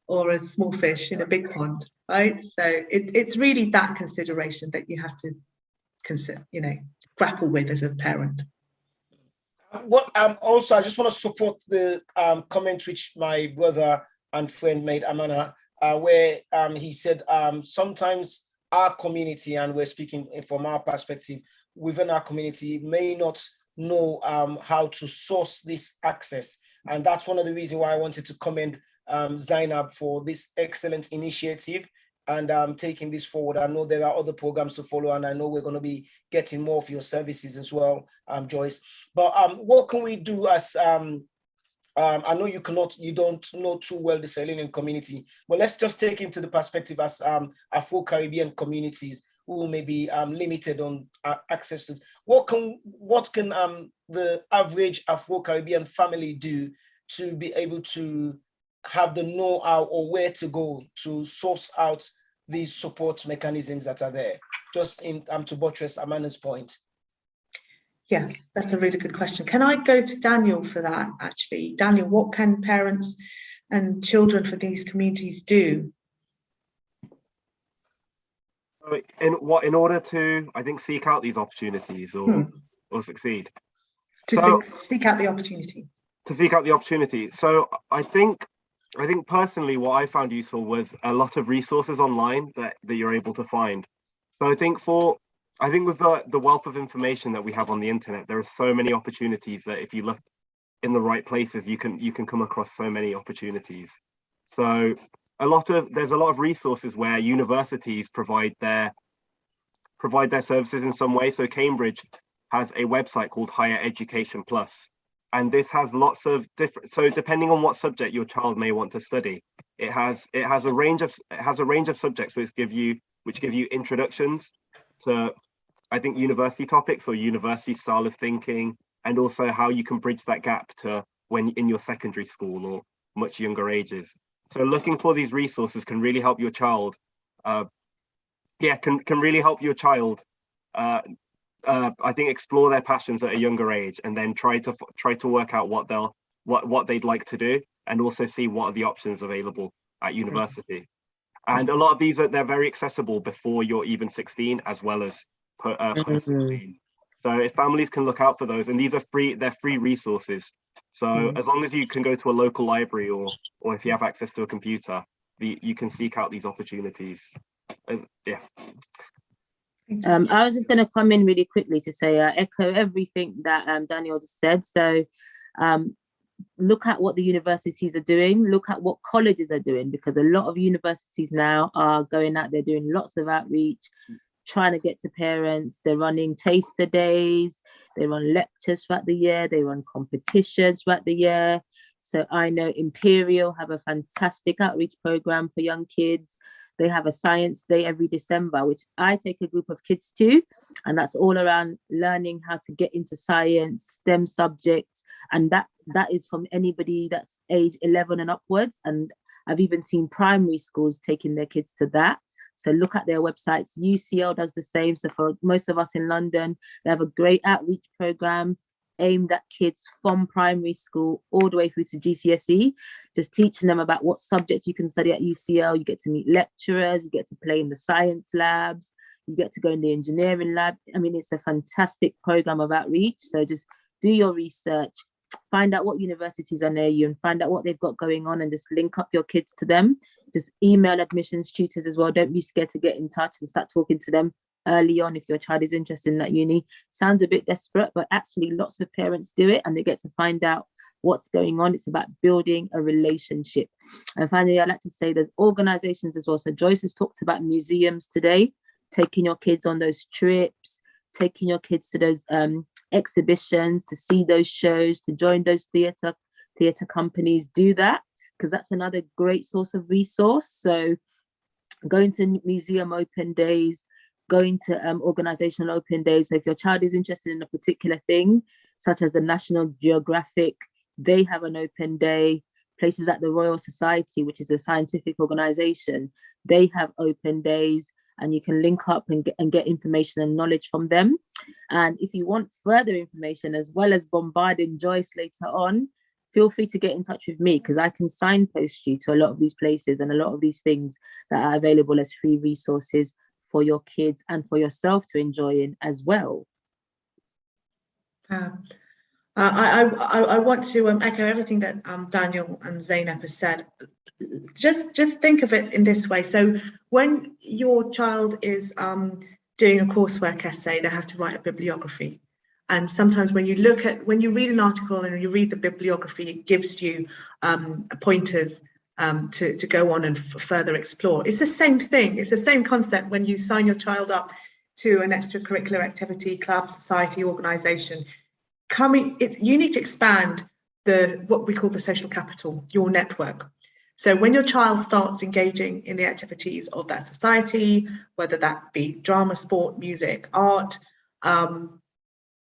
or a small fish in a big pond, right? So it's really that consideration that you have to consider, grapple with as a parent. What also, I just want to support the comment which my brother and friend made, Amana, where he said sometimes our community, and we're speaking from our perspective, within our community may not know how to source this access. And that's one of the reasons why I wanted to commend Zainab for this excellent initiative and taking this forward. I know there are other programs to follow, and I know we're going to be getting more of your services as well, Joyce. But what can we do as, I know you don't know too well the Sierra Leonean community, but let's just take into the perspective as Afro-Caribbean communities who may be limited on access to. What can the average Afro-Caribbean family do to be able to have the know-how or where to go to source out these support mechanisms that are there? Just in to buttress Amanda's point. Yes, that's a really good question. Can I go to Daniel for that, actually? Daniel, what can parents and children for these communities do? In order to, I think, seek out these opportunities or succeed? Seek out the opportunities. To seek out the opportunity. So I think personally what I found useful was a lot of resources online that you're able to find. So I think with the wealth of information that we have on the internet, there are so many opportunities that if you look in the right places, you can come across so many opportunities. So there's a lot of resources where universities provide their services in some way. So Cambridge has a website called Higher Education Plus. And this has lots of different, so depending on what subject your child may want to study, it has a range of subjects which give you introductions to, I think, university topics or university style of thinking, and also how you can bridge that gap to when in your secondary school or much younger ages. So looking for these resources can really help your child. Can really help your child. I think explore their passions at a younger age, and then try to work out what they'd like to do, and also see what are the options available at university. And a lot of these they're very accessible before you're even 16, as well as post 16. So if families can look out for those, and they're free resources. So as long as you can go to a local library or if you have access to a computer, you can seek out these opportunities. I was just going to come in really quickly to say, echo everything that Daniel just said. So look at what the universities are doing, look at what colleges are doing, because a lot of universities now are going out there doing lots of outreach, trying to get to parents. They're running taster days, they run lectures throughout the year, they run competitions throughout the year. So I know Imperial have a fantastic outreach program for young kids. They have a science day every December, which I take a group of kids to, and that's all around learning how to get into science, STEM subjects, and that is from anybody that's age 11 and upwards. And I've even seen primary schools taking their kids to that. So look at their websites. UCL does the same. So for most of us in London, they have a great outreach program aimed at kids from primary school all the way through to GCSE, just teaching them about what subject you can study at UCL. You get to meet lecturers, you get to play in the science labs, you get to go in the engineering lab. I mean, it's a fantastic program of outreach. So just do your research, find out what universities are near you, and find out what they've got going on, and just link up your kids to them. Just email admissions tutors as well. Don't be scared to get in touch and start talking to them early on if your child is interested in that uni. Sounds a bit desperate, but actually lots of parents do it, and they get to find out what's going on. It's about building a relationship. And finally, I'd like to say there's organizations as well. So Joyce has talked about museums today, taking your kids on those trips, taking your kids to those exhibitions, to see those shows, to join those theatre companies. Do that, because that's another great source of resource. So going to museum open days, going to organizational open days. So if your child is interested in a particular thing, such as the National Geographic, they have an open day. Places like the Royal Society, which is a scientific organization, they have open days, and you can link up and get information and knowledge from them. And if you want further information, as well as bombarding Joyce later on, feel free to get in touch with me, because I can signpost you to a lot of these places and a lot of these things that are available as free resources for your kids and for yourself to enjoy in as well. I want to echo everything that Daniel and Zainab has said. Just think of it in this way. So when your child is doing a coursework essay, they have to write a bibliography. And sometimes when you read an article and you read the bibliography, it gives you pointers to go on and further explore. It's the same thing. It's the same concept when you sign your child up to an extracurricular activity, club, society, organization. You need to expand what we call the social capital, your network. So when your child starts engaging in the activities of that society, whether that be drama, sport, music, art,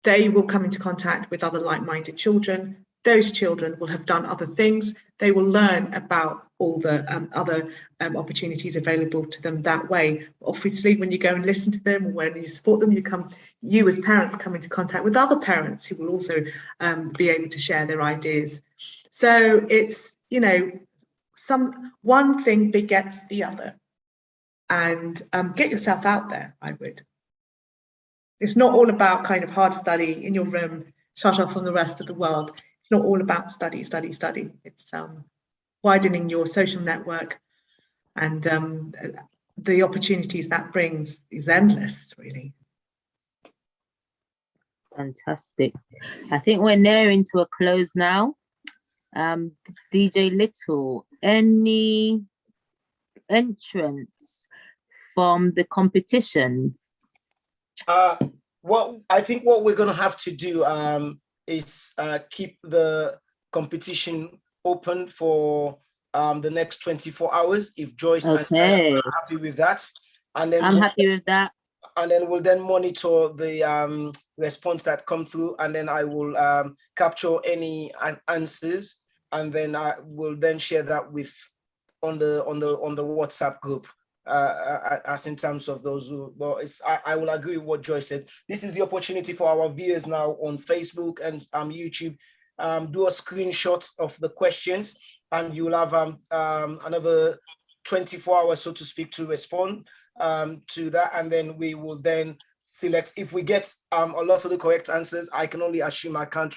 they will come into contact with other like-minded children. Those children will have done other things. They will learn about all the other opportunities available to them that way. Obviously, when you go and listen to them, or when you support them, you as parents come into contact with other parents who will also be able to share their ideas. So it's, one thing begets the other, and get yourself out there. I would. It's not all about kind of hard study in your room, shut off from the rest of the world. It's not all about study. It's widening your social network, and the opportunities that brings is endless, really. Fantastic. I think we're nearing to a close now. DJ Little, any entrants from the competition? I think what we're going to have to do is keep the competition open for the next 24 hours. If Joyce and Diana are happy with that, and then I'm happy with that. And then we'll then monitor the response that come through, and then I will capture any answers, and then I will then share that with on the WhatsApp group. As in terms of those who, well, I will agree with what Joyce said. This is the opportunity for our viewers now on Facebook and YouTube. Do a screenshot of the questions, and you will have another 24 hours, so to speak, to respond to that, and then we will then select. If we get a lot of the correct answers, I can only assume I can't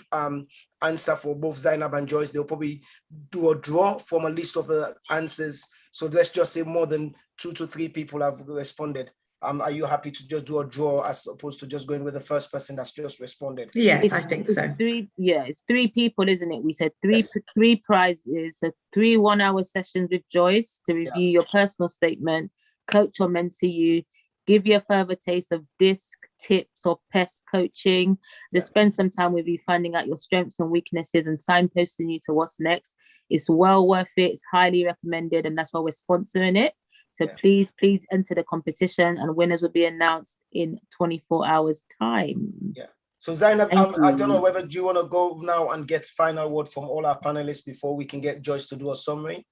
answer for both Zainab and Joyce. They'll probably do a draw from a list of the answers. So let's just say more than 2 to 3 people have responded. Are you happy to just do a draw as opposed to just going with the first person that's just responded? Yes, I think so. It's 3 people, isn't it? We said three prizes, so 3 1-hour sessions with Joyce to review your personal statement, coach or mentor you, give you a further taste of DISC, tips or PES coaching, just spend some time with you finding out your strengths and weaknesses and signposting you to what's next. It's well worth it. It's highly recommended, and that's why we're sponsoring it. So please enter the competition, and winners will be announced in 24 hours time. Yeah. So Zainab, I don't know whether you want to go now and get final word from all our panelists before we can get Joyce to do a summary.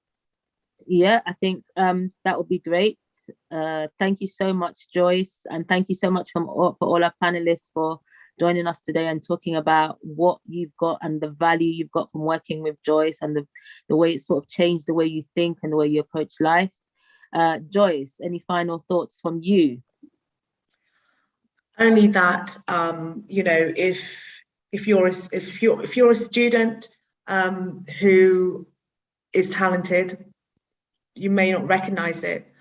Yeah, I think that would be great. Thank you so much, Joyce, and thank you so much for all our panelists for joining us today and talking about what you've got and the value you've got from working with Joyce, and the way it sort of changed the way you think and the way you approach life. Joyce, any final thoughts from you? Only that if you're a student who is talented, you may not recognize it.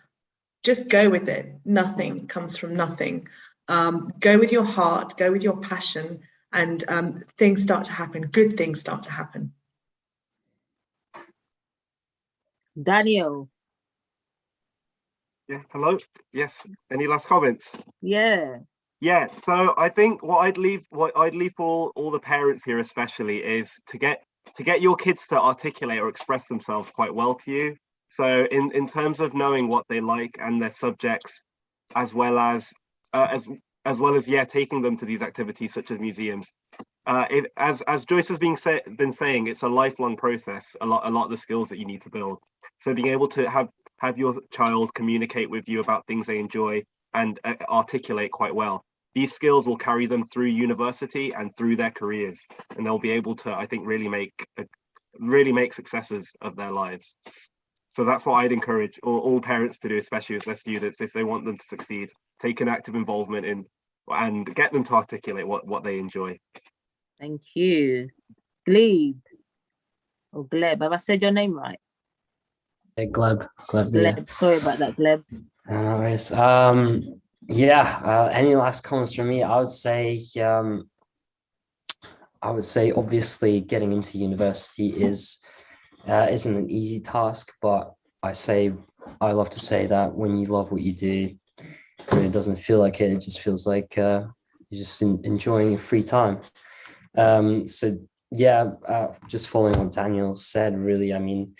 Just go with it. Nothing comes from nothing. Go with your heart, go with your passion, and things start to happen. Good things start to happen. Daniel. Yeah, hello. Yes. Any last comments? Yeah. Yeah. So I think what I'd leave for all the parents here especially is to get your kids to articulate or express themselves quite well to you. So in terms of knowing what they like and their subjects, as well as taking them to these activities such as museums. As Joyce has been saying, it's a lifelong process. A lot of the skills that you need to build. So being able to have your child communicate with you about things they enjoy and articulate quite well. These skills will carry them through university and through their careers, and they'll be able to, I think, really make successes of their lives. So that's what I'd encourage all parents to do, especially with their students, if they want them to succeed. Take an active involvement in and get them to articulate what they enjoy. Thank you. Gleb. Or Gleb. Have I said your name right? Gleb. Gleb. Sorry about that, Gleb. No worries. Any last comments from me? I would say obviously getting into university isn't an easy task, but I love to say that when you love what you do, it doesn't feel like it. It just feels like you're just enjoying your free time. Just following what Daniel said, really, I mean,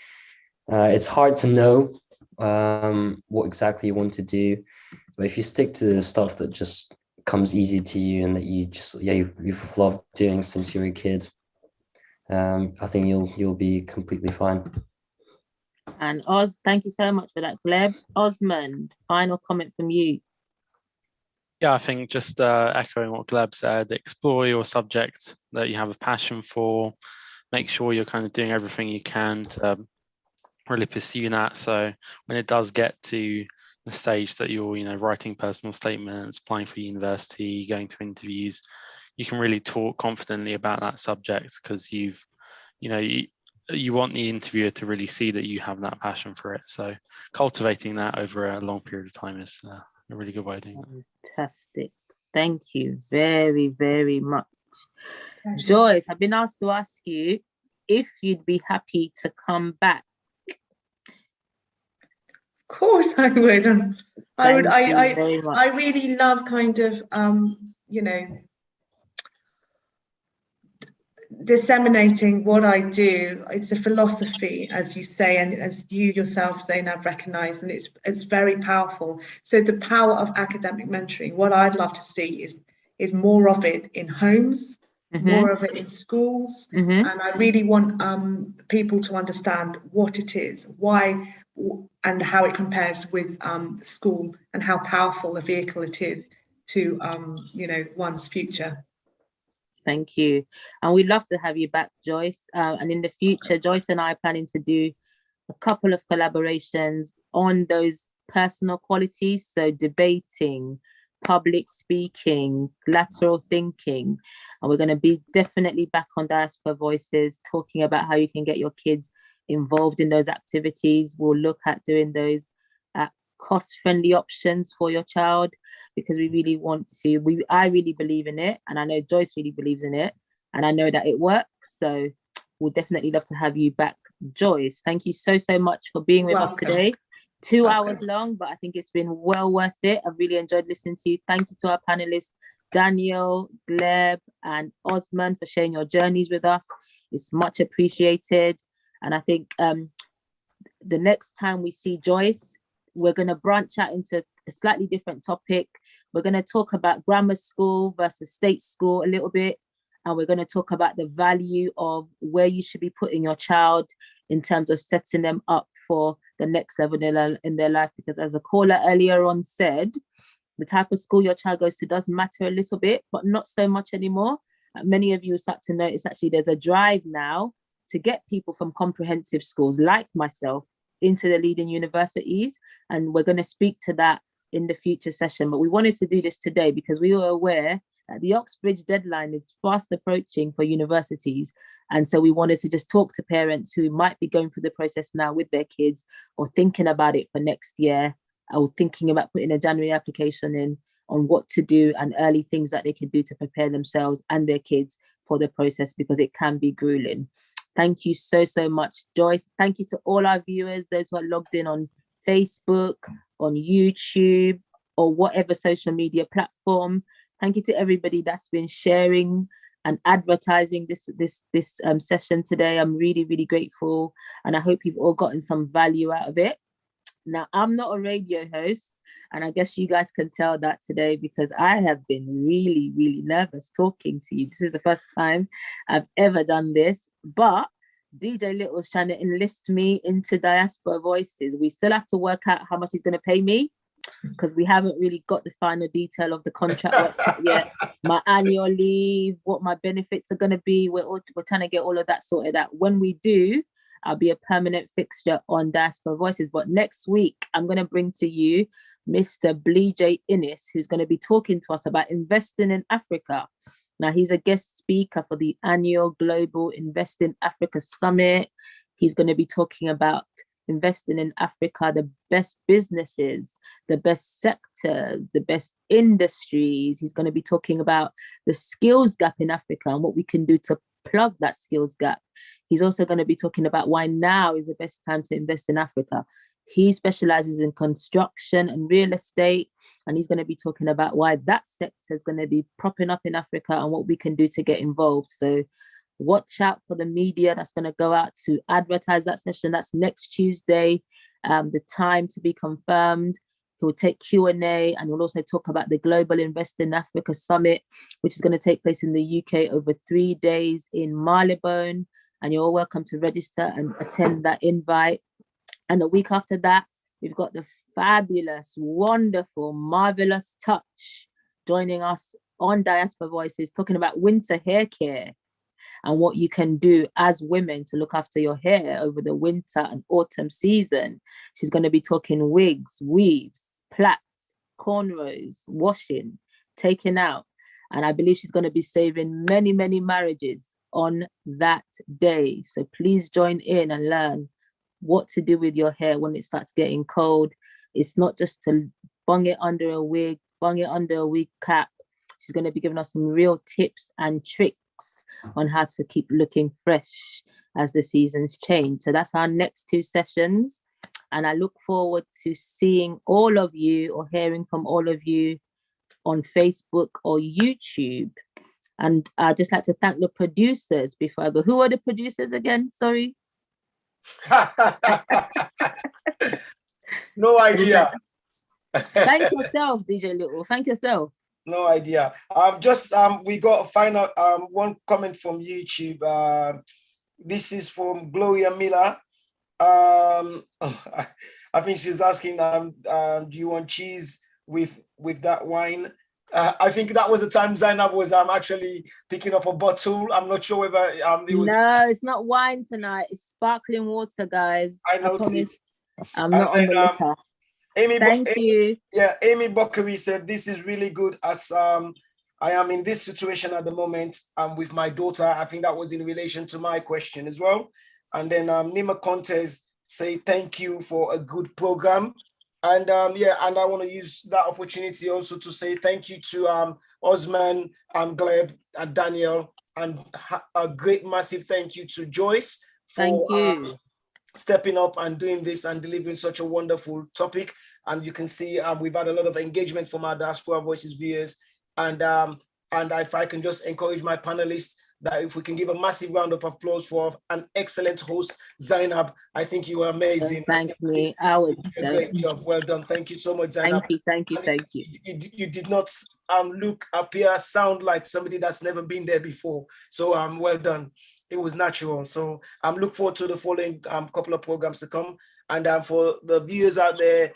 it's hard to know what exactly you want to do, but if you stick to the stuff that just comes easy to you and that you've loved doing since you were a kid, I think you'll be completely fine. And Oz, thank you so much for that, Gleb. Osmond, final comment from you. Yeah, I think just echoing what Gleb said, explore your subject that you have a passion for. Make sure you're kind of doing everything you can to really pursue that. So when it does get to the stage that you're, writing personal statements, applying for university, going to interviews, you can really talk confidently about that subject because you want the interviewer to really see that you have that passion for it. So cultivating that over a long period of time is a really good way of doing it. Fantastic. Thank you very, very much. Joyce, I've been asked to ask you if you'd be happy to come back. Of course I would. I really love kind of disseminating what I do. It's a philosophy, as you say, and as you yourself, Zainab, recognise, and it's very powerful. So the power of academic mentoring, what I'd love to see is more of it in homes, more of it in schools, and I really want people to understand what it is, why, and how it compares with school, and how powerful a vehicle it is to one's future. Thank you. And we'd love to have you back, Joyce. And in the future, Joyce and I are planning to do a couple of collaborations on those personal qualities. So debating, public speaking, lateral thinking. And we're going to be definitely back on Diaspora Voices, talking about how you can get your kids involved in those activities. We'll look at doing those cost-friendly options for your child, because we really want to, I really believe in it, and I know Joyce really believes in it, and I know that it works. So we'll definitely love to have you back, Joyce. Thank you so much for being with us today. 2 hours long, but I think it's been well worth it. I've really enjoyed listening to you. Thank you to our panelists, Daniel, Gleb, and Osman, for sharing your journeys with us. It's much appreciated. And I think the next time we see Joyce, we're going to branch out into a slightly different topic. We're going to talk about grammar school versus state school a little bit. And we're going to talk about the value of where you should be putting your child in terms of setting them up for the next level in their life. Because as a caller earlier on said, the type of school your child goes to does matter a little bit, but not so much anymore. Many of you start to notice actually there's a drive now to get people from comprehensive schools like myself into the leading universities. And we're going to speak to that in the future session. But we wanted to do this today because we were aware that the Oxbridge deadline is fast approaching for universities. And so we wanted to just talk to parents who might be going through the process now with their kids, or thinking about it for next year, or thinking about putting a January application in, on what to do and early things that they can do to prepare themselves and their kids for the process, because it can be grueling. Thank you so, so much, Joyce. Thank you to all our viewers, those who are logged in on Facebook, on YouTube, or whatever social media platform. Thank you to everybody that's been sharing and advertising this session today. I'm really, really grateful, and I hope you've all gotten some value out of it. Now, I'm not a radio host, and I guess you guys can tell that today because I have been really, really nervous talking to you. This is the first time I've ever done this, but DJ Little's trying to enlist me into Diaspora Voices. We still have to work out how much he's going to pay me because we haven't really got the final detail of the contract worked out yet. My annual leave, what my benefits are going to be. We're trying to get all of that sorted out. When we do, I'll be a permanent fixture on Diaspora Voices. But next week, I'm going to bring to you Mr. Bleejay Innes, who's going to be talking to us about investing in Africa. Now, he's a guest speaker for the annual Global Invest in Africa Summit. He's going to be talking about investing in Africa, the best businesses, the best sectors, the best industries. He's going to be talking about the skills gap in Africa and what we can do to plug that skills gap. He's also going to be talking about why now is the best time to invest in Africa. He specializes in construction and real estate, and he's going to be talking about why that sector is going to be propping up in Africa and what we can do to get involved. So watch out for the media that's going to go out to advertise that session. That's next Tuesday, the time to be confirmed. He'll take Q&A, and we'll also talk about the Global Invest in Africa Summit, which is going to take place in the UK over 3 days in Marylebone. And you're all welcome to register and attend that invite. And a week after that, we've got the fabulous, wonderful, marvelous Touch joining us on Diaspora Voices, talking about winter hair care and what you can do as women to look after your hair over the winter and autumn season. She's going to be talking wigs, weaves, plaits, cornrows, washing, taking out. And I believe she's going to be saving many, many marriages on that day. So please join in and learn what to do with your hair when it starts getting cold. It's not just to bung it under a wig, bung it under a wig cap. She's going to be giving us some real tips and tricks on how to keep looking fresh as the seasons change. So that's our next 2 sessions. And I look forward to seeing all of you or hearing from all of you on Facebook or YouTube. And I'd just like to thank the producers before I go. Who are the producers again? Sorry. No idea. Thank yourself, DJ Little. Thank yourself. No idea. We got a final one comment from YouTube. This is from Gloria Miller. I think she's asking, do you want cheese with that wine? I think that was the time Zainab was actually picking up a bottle. I'm not sure whether it was. No, it's not wine tonight. It's sparkling water, guys. I noticed. I'm not on the liquor. Thank you. Yeah, Amy Bokari said this is really good as I am in this situation at the moment with my daughter. I think that was in relation to my question as well. And then Nima Contes say thank you for a good program. And and I want to use that opportunity also to say thank you to Osman, Gleb, and Daniel, and a great massive thank you to Joyce for stepping up and doing this and delivering such a wonderful topic. And you can see we've had a lot of engagement from our Diaspora Voices viewers. And if I can just encourage my panelists, that if we can give a massive round of applause for an excellent host, Zainab. I think you were amazing. Thank me. I was a great job. Well done. Thank you so much, Zainab. Thank you. You did not look, appear, sound like somebody that's never been there before. So well done. It was natural. So I'm looking forward to the following couple of programs to come. And for the viewers out there,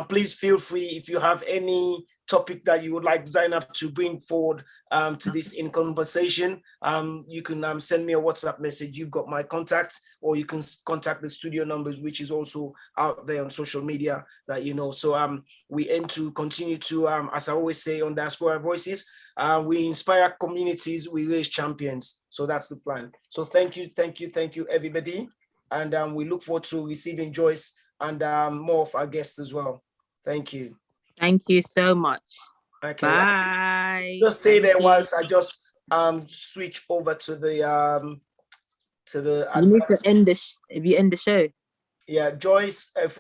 please feel free if you have any topic that you would like Zainab to bring forward to this in conversation. You can send me a WhatsApp message. You've got my contacts, or you can contact the studio numbers, which is also out there on social media that you know. So we aim to continue to, as I always say on Diaspora Voices, we inspire communities, we raise champions. So that's the plan. So thank you, everybody. And we look forward to receiving Joyce and more of our guests as well. Thank you. Thank you so much. Okay. Bye. Just stay there whilst I just switch over to the to the You need advert. to end the if you end the show. Yeah, Joyce, if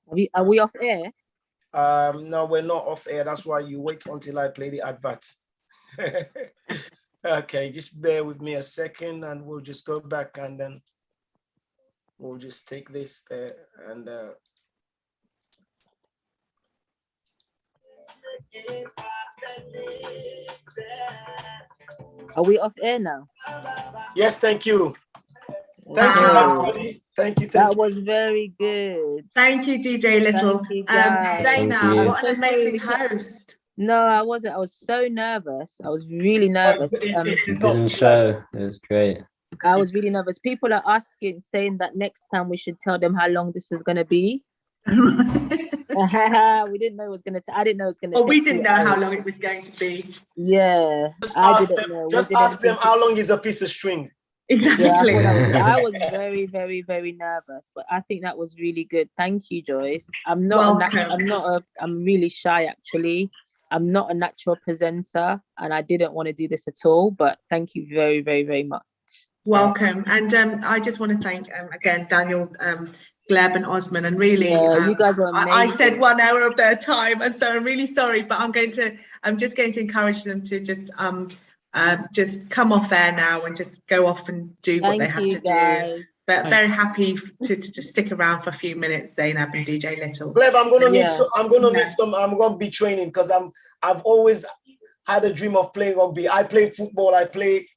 we, Are we off air? no, we're not off air. That's why you wait until I play the advert. Okay, just bear with me a second and we'll just go back and then we'll just take this there and Are we off air now? yes, thank you. Thank you, Okay. everybody. Thank you. That was very good. Thank you, DJ Little. Thank you, guys. Zainab, Thank you. what an I'm so sorry amazing we can't- host. No, I wasn't. I was so nervous. I was really nervous. It It did not didn't feel show. It was great. I was really nervous. People are asking, saying that next time we should tell them how long this was going to be. We didn't know it was going to. I didn't know it was going to. Well, we didn't know how long it was going to be. Yeah, Just I ask didn't them, know. just We didn't ask them think how long is a piece of string. Exactly. Yeah, I was very, very, very nervous, but I think that was really good. Thank you, Joyce. I'm really shy actually. I'm not a natural presenter, and I didn't want to do this at all. But thank you very, very, very much. Welcome. And I just want to thank again Daniel, Gleb, and Osman. And really, Yeah, you guys are amazing. I said 1 hour of their time, and so I'm really sorry, but I'm just going to encourage them to just come off air now and just go off and do what they have to do. But very happy to just stick around for a few minutes, Zainab and DJ Little. Gleb, I'm gonna need some rugby training because I've always had a dream of playing rugby. I play football, I play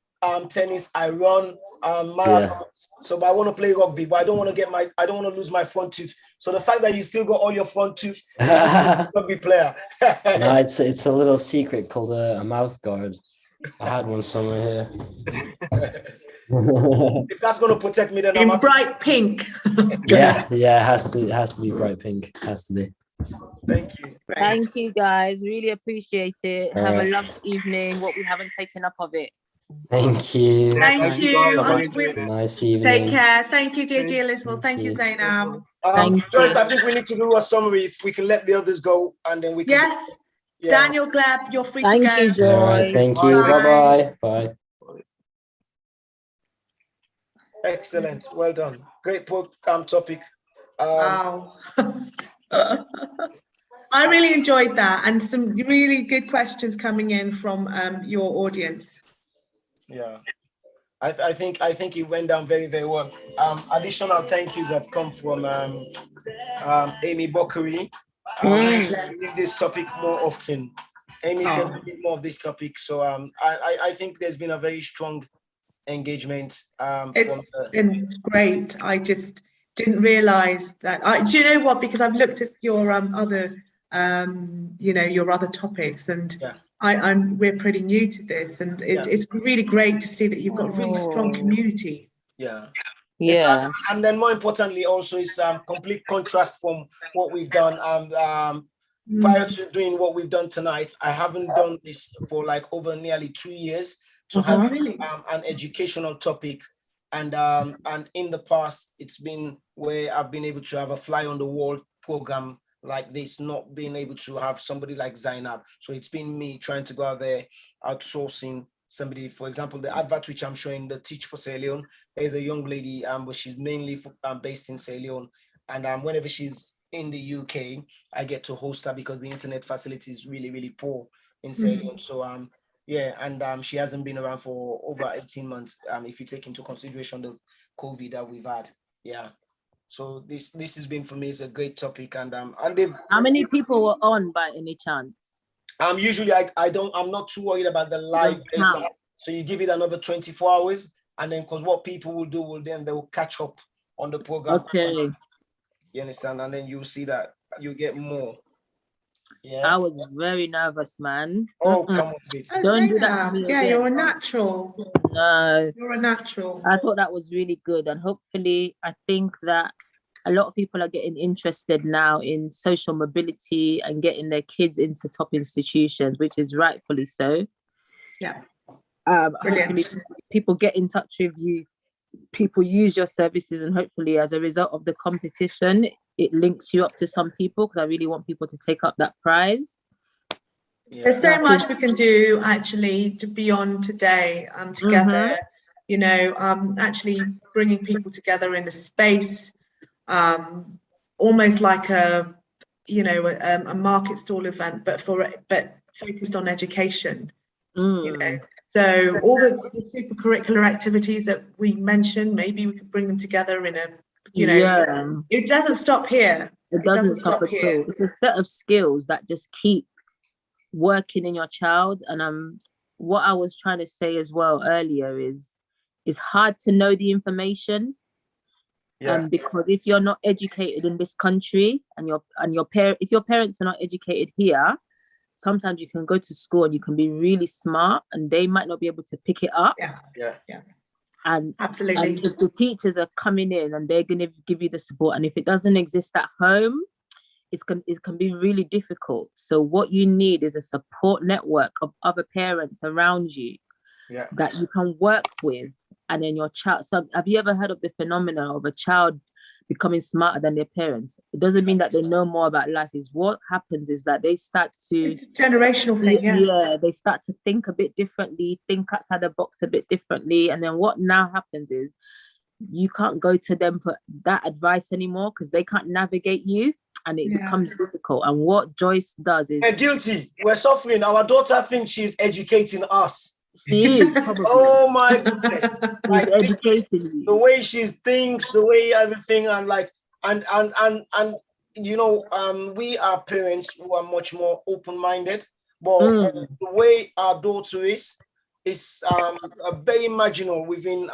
tennis, I run marathon. So, but I want to play rugby, but I don't want to lose my front tooth. So the fact that you still got all your front tooth, rugby player. No, it's a little secret called a mouth guard. I had one somewhere here. If that's gonna protect me, then in bright pink. yeah, it has to be bright pink. Has to be. Thank you. Thank you, guys. Really appreciate it. All Have right. a lovely evening. What we haven't taken up of it. Thank you. Thank you. Nice evening. Take care. Thank you, DJ Little. Thank you, Zainab. Joyce, I think we need to do a summary. If we can let the others go, and then we can. Yes. Yeah. Daniel Gleb, you're free Thank to go. you, Joy. All right, thank you. Bye. Bye. Excellent. Well done. Great topic. Wow. I really enjoyed that, and some really good questions coming in from your audience. Yeah, I think it went down very, very well. Additional thank yous have come from Amy Bokari. We need this topic more often. Amy said we need more of this topic. So I think there's been a very strong engagement. It's been great. I just didn't realize that. Do you know what? Because I've looked at your other your other topics, and we're pretty new to this, and it's really great to see that you've got a really strong community. Yeah. And then more importantly also is complete contrast from what we've done. Prior to doing what we've done tonight, I haven't done this for like over nearly 2 years to have an educational topic. And in the past, it's been where I've been able to have a fly on the wall program like this, not being able to have somebody like Zainab. So it's been me trying to go out there, outsourcing somebody. For example, the advert which I'm showing, the Teach for Sierra Leone, there's a young lady, but she's mainly based in Sierra Leone. And whenever she's in the UK, I get to host her because the internet facility is really, really poor in Sierra Leone. So she hasn't been around for over 18 months. If you take into consideration the COVID that we've had. Yeah. So this has been, for me, it's a great topic. And how many people were on by any chance? Usually I'm not too worried about the live data. So you give it another 24 hours, and then because what people will do they will catch up on the program. Okay. You understand? And then you'll see that you get more. Yeah. I was very nervous, man. Oh, come on, please. Don't do that to me again. You're a natural. No. You're a natural. I thought that was really good. And hopefully, I think that a lot of people are getting interested now in social mobility and getting their kids into top institutions, which is rightfully so. Yeah. Hopefully people get in touch with you, people use your services, and hopefully as a result of the competition, it links you up to some people, because I really want people to take up that prize. There's so much we can do actually beyond today together. you know, actually bringing people together in a space, almost like a, you know, a market stall event, but focused on education. You know, so all the super curricular activities that we mentioned, maybe we could bring them together in a, you know, it doesn't stop here. It doesn't stop at all. It's a set of skills that just keep working in your child. And what I was trying to say as well earlier is it's hard to know the information. Because if you're not educated in this country and if your parents are not educated here, sometimes you can go to school and you can be really smart and they might not be able to pick it up. And absolutely. And if the teachers are coming in and they're going to give you the support, and if it doesn't exist at home, it can be really difficult. So what you need is a support network of other parents around you that you can work with. And then your child, so have you ever heard of the phenomenon of a child becoming smarter than their parents? It doesn't mean that they know more about life. Is what happens is that they start to, it's a generational thing. They start to think a bit differently, think outside the box a bit differently. And then what now happens is you can't go to them for that advice anymore because they can't navigate you, and it becomes difficult. And what Joyce does is, we're guilty, we're suffering. Our daughter thinks she's educating us. She is probably. Oh my goodness. Like, educating you. The way she thinks, the way everything, and like, and you know, we are parents who are much more open-minded, but the way our daughter is very marginal within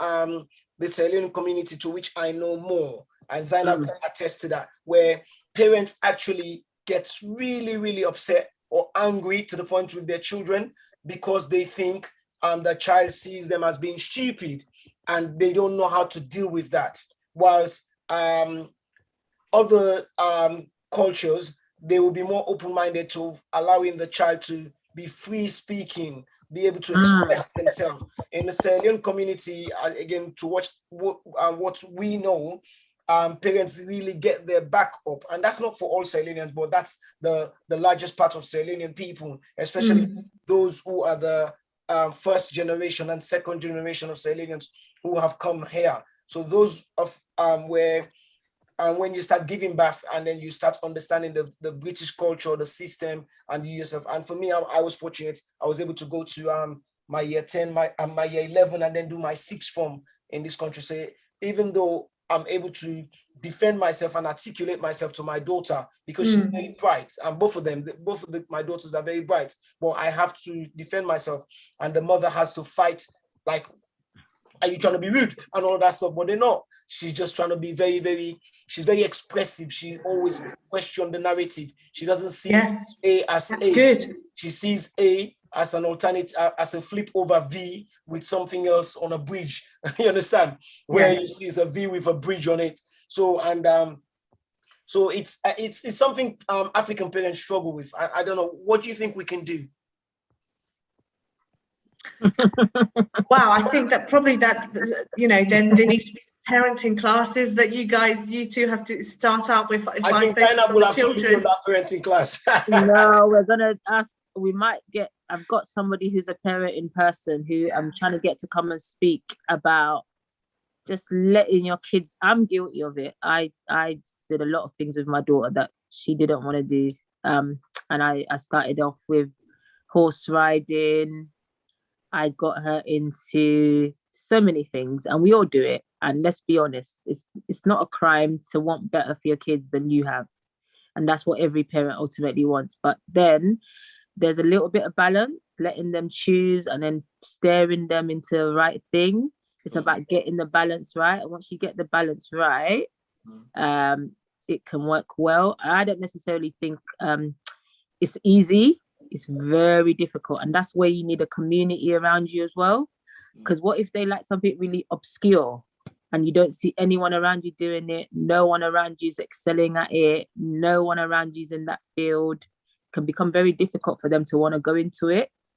the Sierra Leone community, to which I know more, and Zainab can attest to that, where parents actually get really, really upset or angry to the point with their children because they think the child sees them as being stupid and they don't know how to deal with that. Whilst other cultures, they will be more open-minded to allowing the child to be free speaking, be able to express themselves. In the Sierra Leone community, again, to watch what we know, parents really get their back up. And that's not for all Sierra Leoneans, but that's the largest part of Sierra Leonean people, especially those who are the first generation and second generation of Sierra Leoneans who have come here. So those of where when you start giving birth and then you start understanding the British culture, the system, and you yourself. And for me, I was fortunate. I was able to go to my year 10, my year 11, and then do my sixth form in this country. So even though I'm able to defend myself and articulate myself to my daughter, because she's very bright, and both of my daughters are very bright, but I have to defend myself, and the mother has to fight, like, are you trying to be rude and all that stuff? But they're not. She's just trying to be she's very expressive. She always questions the narrative. She doesn't see A as A. Good. She sees A as an alternate, as a flip over V with something else on a bridge. You understand? Where you see it's a V with a bridge on it. So, and so it's something African parents struggle with. I don't know. What do you think we can do? Wow, I think that probably you know, then there needs to be parenting classes that you two have to start out with. I think Diana will have to do that parenting class. No, we're gonna ask. We might get. I've got somebody who's a parent in person who I'm trying to get to come and speak about just letting your kids. I'm guilty of it. I did a lot of things with my daughter that she didn't want to do. And I started off with horse riding. I got her into so many things, and we all do it. And let's be honest, it's not a crime to want better for your kids than you have. And that's what every parent ultimately wants. But then there's a little bit of balance, letting them choose and then steering them into the right thing. It's about getting the balance right. And once you get the balance right, it can work well. I don't necessarily think it's easy. It's very difficult. And that's where you need a community around you as well. Because what if they like something really obscure and you don't see anyone around you doing it? No one around you is excelling at it. No one around you is in that field. It can become very difficult for them to want to go into it.